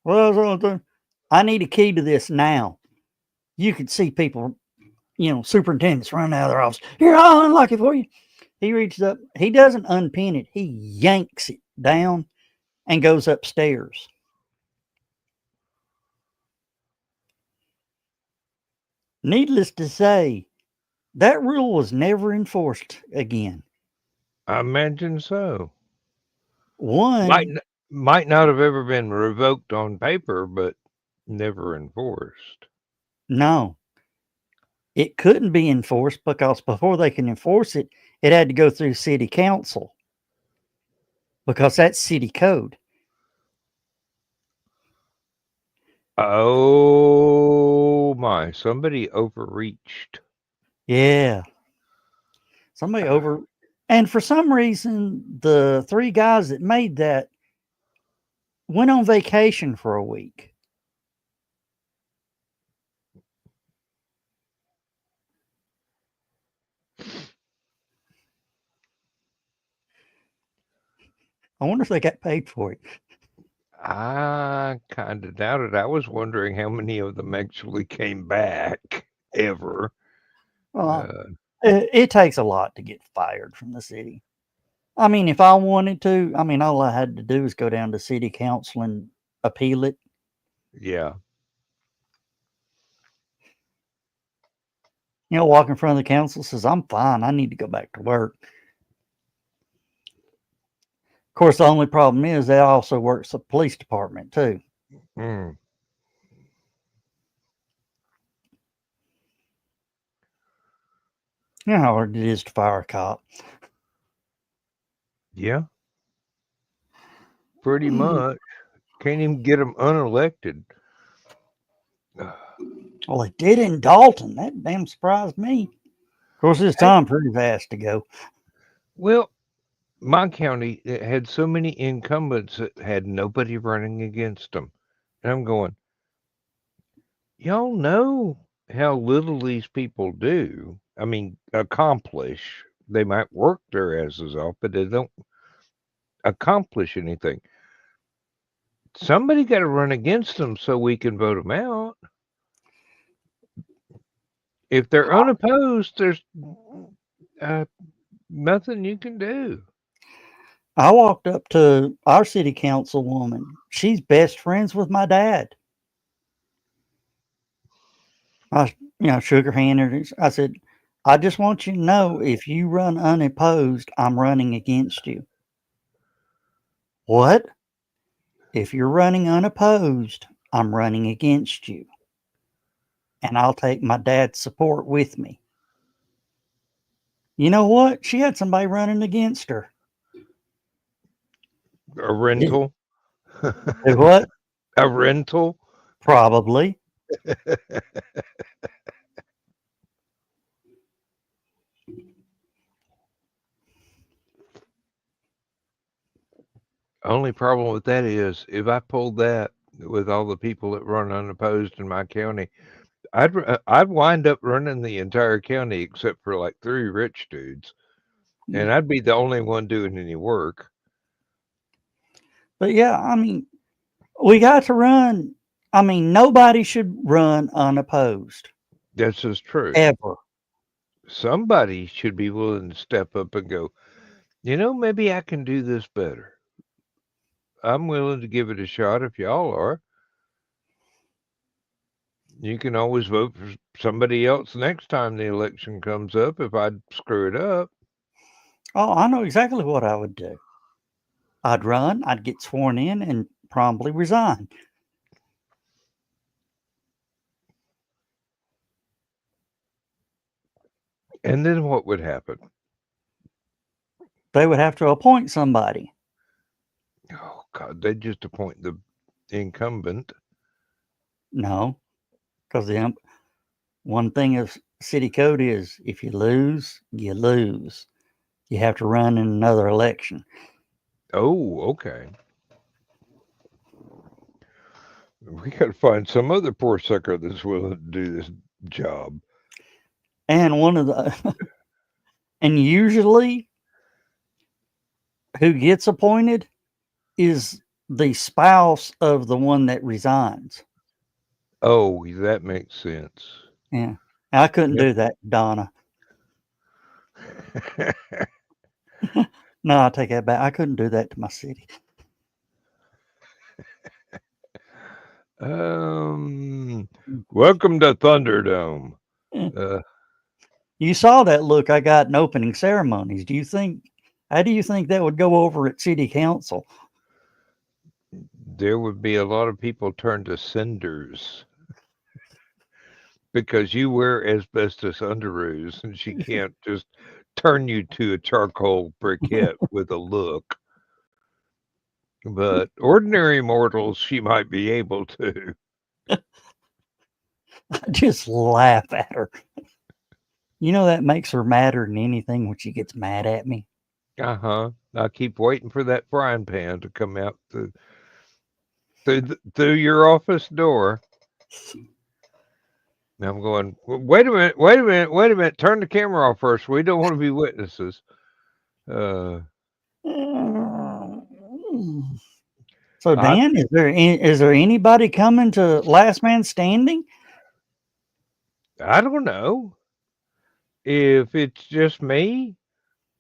Well, I need a key to this now. You could see people, superintendents running out of their office. Here, I'll unlock it for you. He reaches up. He doesn't unpin it. He yanks it down and goes upstairs. Needless to say, that rule was never enforced again. I imagine so. One, Might not have ever been revoked on paper, but never enforced. no, it couldn't be enforced because before they can enforce it, it had to go through city council because that's city code. Oh my! Somebody overreached. Yeah. Somebody over. And for some reason, the three guys that made that went on vacation for a week. I wonder if they got paid for it. I kind of doubt it. I was wondering how many of them actually came back ever. It takes a lot to get fired from the city. I mean, if I wanted to, all I had to do is go down to city council and appeal it. Yeah. Walk in front of the council, says, I'm fine. I need to go back to work. Of course, the only problem is that also works the police department too. Mm. You know how hard it is to fire a cop. Yeah. Pretty much. Can't even get them unelected. Well, they did in Dalton. That damn surprised me. Of course, this time pretty fast to go. Well, my county had so many incumbents that had nobody running against them. And I'm going, y'all know how little these people do. I mean, accomplish. They might work their asses off, but they don't accomplish anything. Somebody got to run against them so we can vote them out. If they're unopposed, there's nothing you can do. I walked up to our city councilwoman. She's best friends with my dad. I, shook her hand. And I said, I just want you to know, if you run unopposed, I'm running against you. What? If you're running unopposed, I'm running against you. And I'll take my dad's support with me. You know what? She had somebody running against her. A rental? What? A rental? Probably. Only problem with that is if I pulled that with all the people that run unopposed in my county, I'd wind up running the entire county except for like 3 rich dudes, and I'd be the only one doing any work. But yeah, we got to run. Nobody should run unopposed. That's just true. Ever. Somebody should be willing to step up and go, maybe I can do this better. I'm willing to give it a shot if y'all are. You can always vote for somebody else next time the election comes up if I screw it up. Oh, I know exactly what I would do. I'd run, I'd get sworn in, and promptly resign. And then what would happen? They would have to appoint somebody. Oh, God, they'd just appoint the incumbent. No, because the one thing of city code is if you lose, you lose. You have to run in another election. Oh, okay. We got to find some other poor sucker that's willing to do this job. And one of the, and usually who gets appointed is the spouse of the one that resigns. Oh, that makes sense. Yeah, I couldn't Yep. do that, Donna. No, I take that back. I couldn't do that to my city. Welcome to Thunderdome. You saw that look I got in opening ceremonies. How do you think that would go over at city council? There would be a lot of people turned to cinders because you wear asbestos underoos and she can't just turn you to a charcoal briquette with a look. But ordinary mortals, she might be able to. I just laugh at her. You know that makes her madder than anything when she gets mad at me. Uh-huh. I keep waiting for that frying pan to come out through your office door. And I'm going, wait a minute, turn the camera off first. We don't want to be witnesses. So I Dan, is there anybody coming to Last Man Standing? I don't know. If it's just me,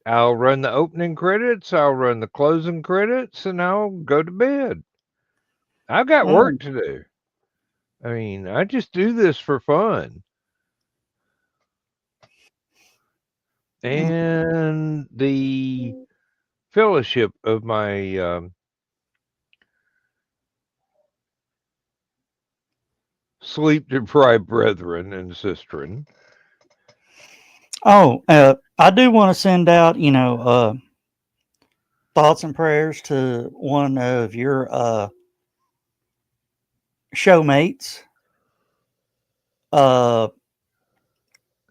I'll run the opening credits, I'll run the closing credits, and I'll go to bed. I've got work to do. I mean, I just do this for fun. And the fellowship of my sleep deprived brethren and sistren. Oh, I do want to send out, thoughts and prayers to one of your showmates,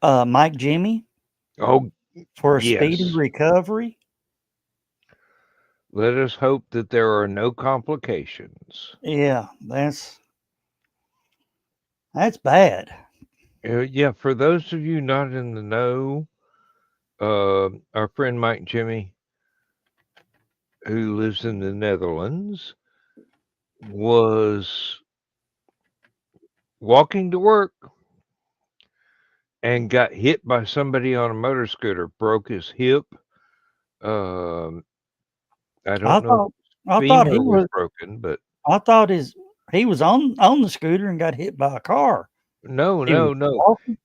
Mike Jimmy, Oh, for a speedy yes. recovery. Let us hope that there are no complications. Yeah, that's bad. Yeah, for those of you not in the know, our friend Mike Jimmy, who lives in the Netherlands, was walking to work and got hit by somebody on a motor scooter, broke his hip. I I don't know thought if I his thought femur he was was broken, but I thought he was on the scooter and got hit by a car. no, He was no, no. walking.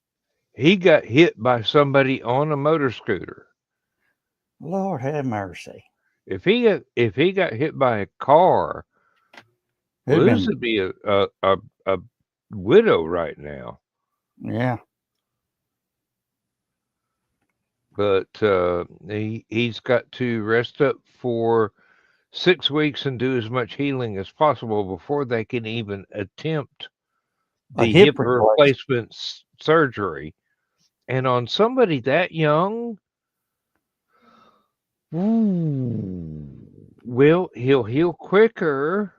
He got hit by somebody on a motor scooter. Lord have mercy. If he got hit by a car, It'd Liz been would be a widow right now. yeah. But he's got to rest up for 6 weeks and do as much healing as possible before they can even attempt A the hip hip replacement. replacement surgery. And on somebody that young, well, he'll heal quicker,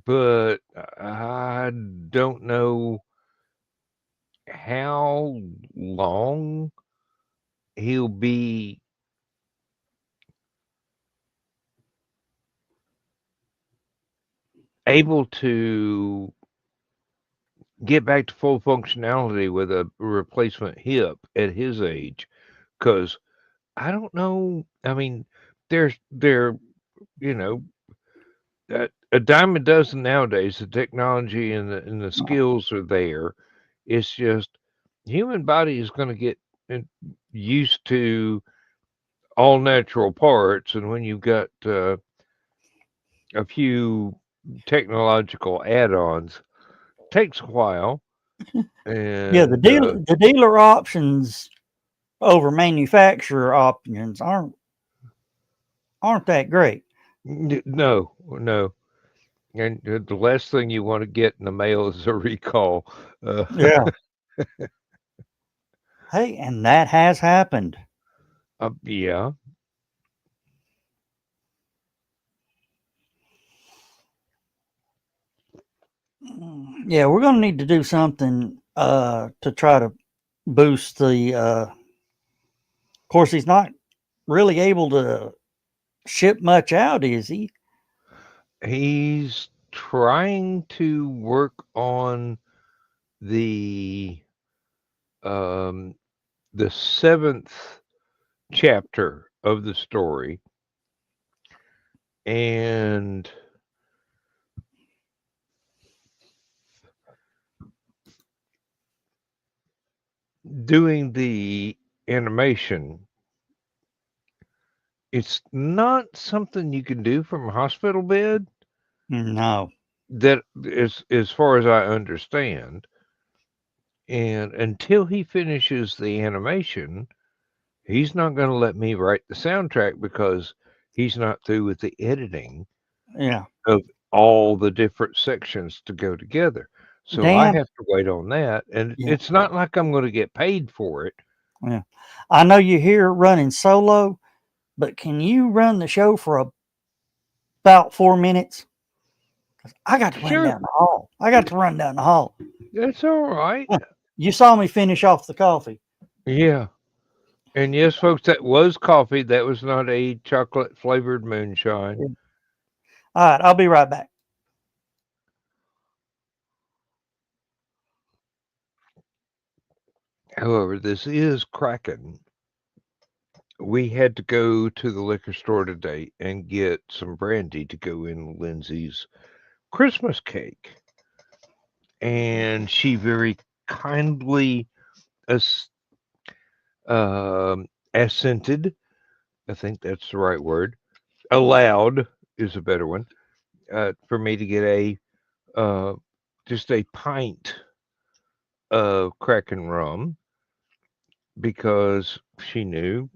but I don't know how long he'll be able to get back to full functionality with a replacement hip at his age. Because I don't know. I mean, they're you know a dime a dozen nowadays. The technology and the skills are there. It's just human body is going to get used to all natural parts, and when you've got a few technological add-ons, takes a while. Yeah, And the dealer options over manufacturer options aren't that great. no, no. And the last thing you want to get in the mail is a recall. Yeah. Hey, and that has happened. Yeah. Yeah, we're going to need to do something to try to boost the. Of course, he's not really able to ship much out, is he? He's trying to work on the 7th chapter of the story, and doing the animation. It's not something you can do from a hospital bed, No. that is, as far as I understand. And until he finishes the animation, he's not going to let me write the soundtrack because he's not through with the editing Yeah. of all the different sections to go together. So I Dan, have to wait on that. And Yeah. it's not like I'm going to get paid for it. yeah. I know you're here running solo, but can you run the show for about 4 minutes? 'Cause I got to run Sure, down the hall. I got to run down the hall. that's all right. You saw me finish off the coffee. Yeah. And yes, folks, that was coffee. That was not a chocolate flavored moonshine. All right, I'll be right back. However, this is cracking. We had to go to the liquor store today and get some brandy to go in Lindsay's Christmas cake. And she very kindly assented. I think that's the right word. Allowed is a better one, for me to get just a pint of Kraken rum, because she knew,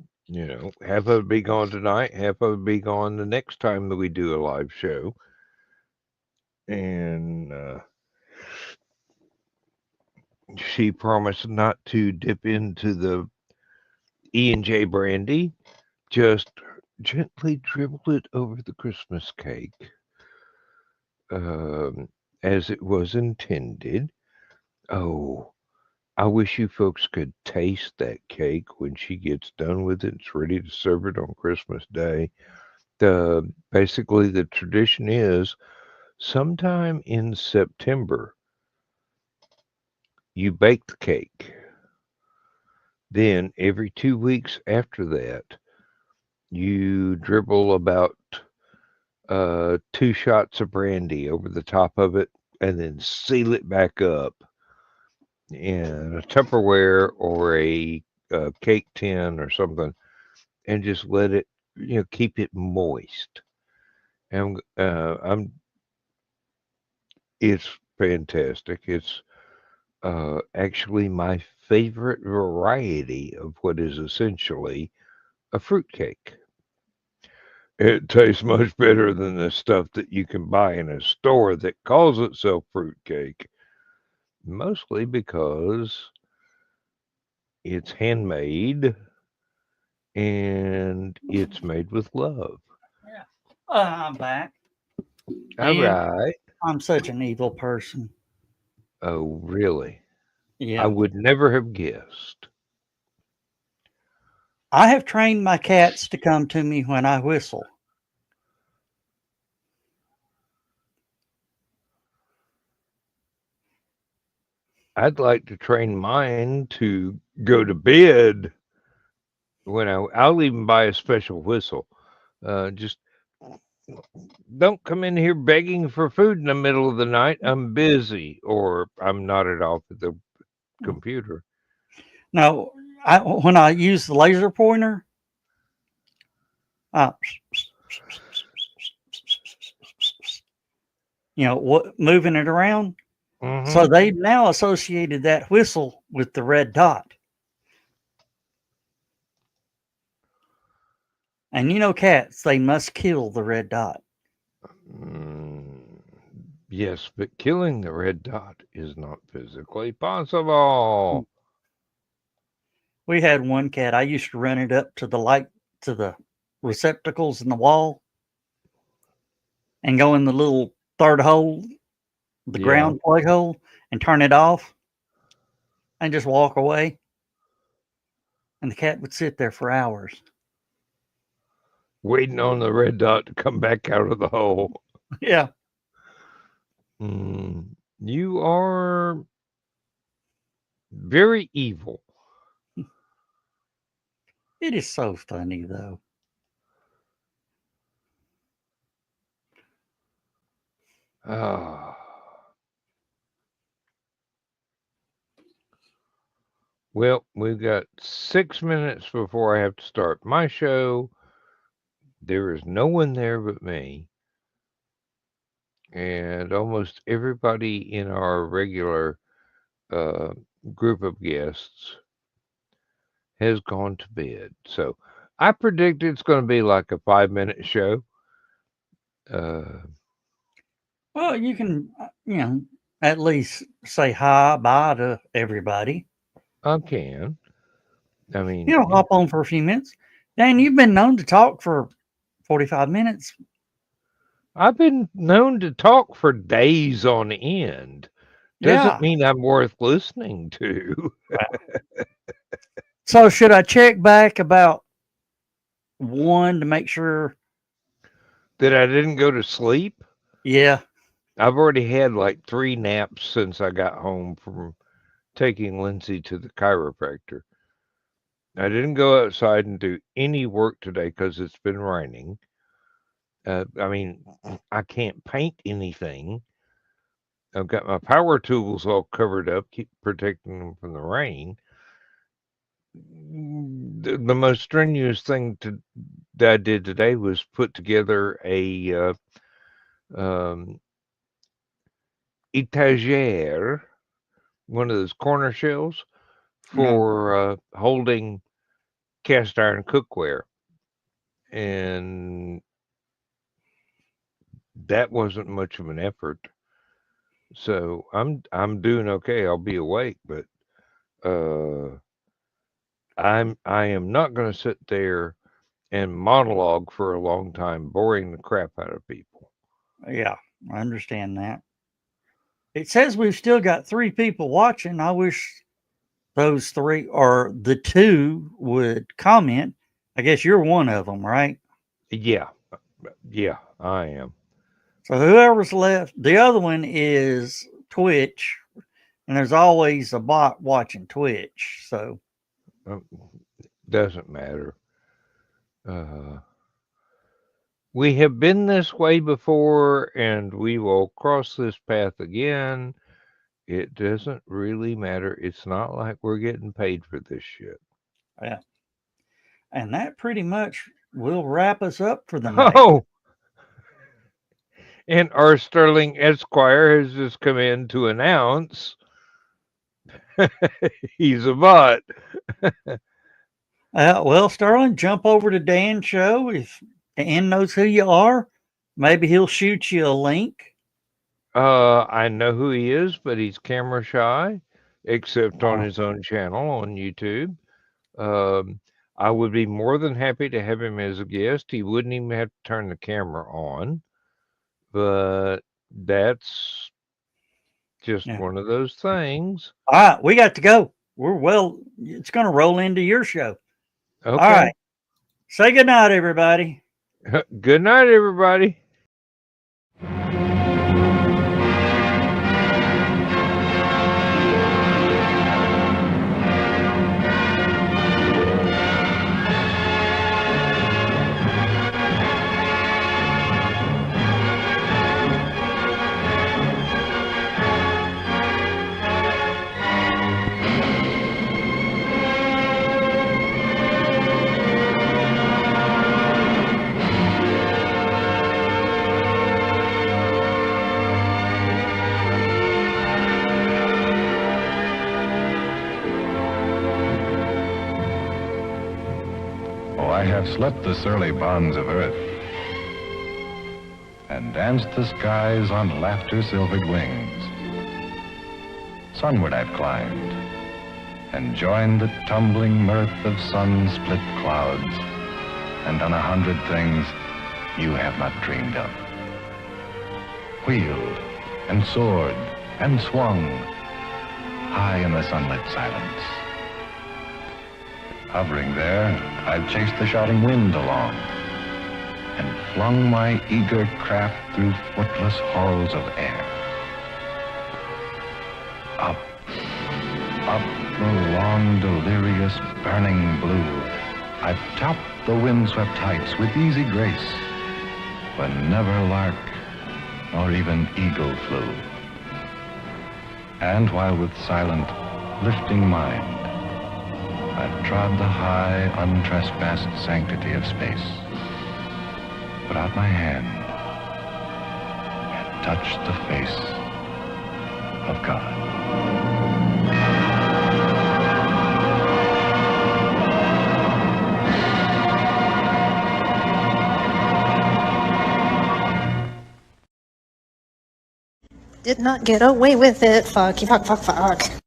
half of it be gone tonight, half of it be gone the next time that we do a live show. And she promised not to dip into the E&J brandy, just gently dribble it over the Christmas cake, as it was intended. Oh, I wish you folks could taste that cake when she gets done with it. It's ready to serve it on Christmas Day. Basically, the tradition is sometime in September, you bake the cake. Then every 2 weeks after that, you dribble about 2 shots of brandy over the top of it, and then seal it back up in a Tupperware or a cake tin or something, and just let it, keep it moist. And it's fantastic. It's actually my favorite variety of what is essentially a fruitcake. It tastes much better than the stuff that you can buy in a store that calls itself fruitcake, mostly because it's handmade and it's made with love. Yeah. I'm back. All And right. I'm such an evil person. Oh, really? I Yeah. would never have guessed. I have trained my cats to come to me when I whistle. I'd like to train mine to go to bed when I'll even buy a special whistle. Just don't come in here begging for food in the middle of the night. I'm busy, or I'm nodded off at the computer. Now, when I use the laser pointer, uh, moving it around. Mhm. So they've now associated that whistle with the red dot. And cats, they must kill the red dot. Yes, but killing the red dot is not physically possible. We had one cat. I used to run it up to the receptacles in the wall and go in the little third hole, the Yeah. ground plug hole, and turn it off and just walk away. And the cat would sit there for hours. Waiting on the red dot to come back out of the hole. Yeah. You are very evil. It is so funny, though. Ah. Well, we've got 6 minutes before I have to start my show. There is no one there but me. And almost everybody in our regular group of guests has gone to bed. So I predict it's going to be like a 5-minute show. Well, you can, at least say hi, bye to everybody. I can. I mean, Hop on for a few minutes. Dan, you've been known to talk for 45 minutes. I've been known to talk for days on end. Doesn't mean I'm worth listening to. So should I check back about 1 to make sure that I didn't go to sleep? Yeah. I've already had like 3 naps since I got home from taking Lindsay to the chiropractor. I didn't go outside and do any work today because it's been raining. I mean, I can't paint anything. I've got my power tools all covered up, keep protecting them from the rain. The most strenuous thing that I did today was put together a étagère, one of those corner shelves for holding cast iron cookware, and that wasn't much of an effort. So I'm doing okay. I'll be awake, but I am not going to sit there and monologue for a long time, boring the crap out of people. Yeah, I understand that. It says we've still got 3 people watching. I wish those 3 or the 2 would comment. I guess you're one of them, right? Yeah, I am. So whoever's left, the other one is Twitch, and there's always a bot watching Twitch. So doesn't matter. We have been this way before, and we will cross this path again. It doesn't really matter. It's not like we're getting paid for this shit. Yeah. And that pretty much will wrap us up for the night. Oh! And our Sterling Esquire has just come in to announce he's a bot. Well, Sterling, jump over to Dan's show. If Dan knows who you are, maybe he'll shoot you a link. I know who he is, but he's camera shy, except on his own channel on YouTube. I would be more than happy to have him as a guest. He wouldn't even have to turn the camera on, but that's just one of those things. All right, we got to go. It's going to roll into your show. Okay. All right. Say good night, everybody. Good night, everybody. I have slept the surly bonds of earth and danced the skies on laughter-silvered wings. Sunward I've climbed and joined the tumbling mirth of sun-split clouds and done 100 things you have not dreamed of. Wheeled and soared and swung high in the sunlit silence. Hovering there, I've chased the shouting wind along and flung my eager craft through footless halls of air. up, up the long, delirious, burning blue. I've topped the windswept heights with easy grace, when never lark nor even eagle flew. And while with silent, lifting mind, I've trod the high, untrespassed sanctity of space, put out my hand and touched the face of God. Did not get away with it. Fuck, fuck, fuck, fuck.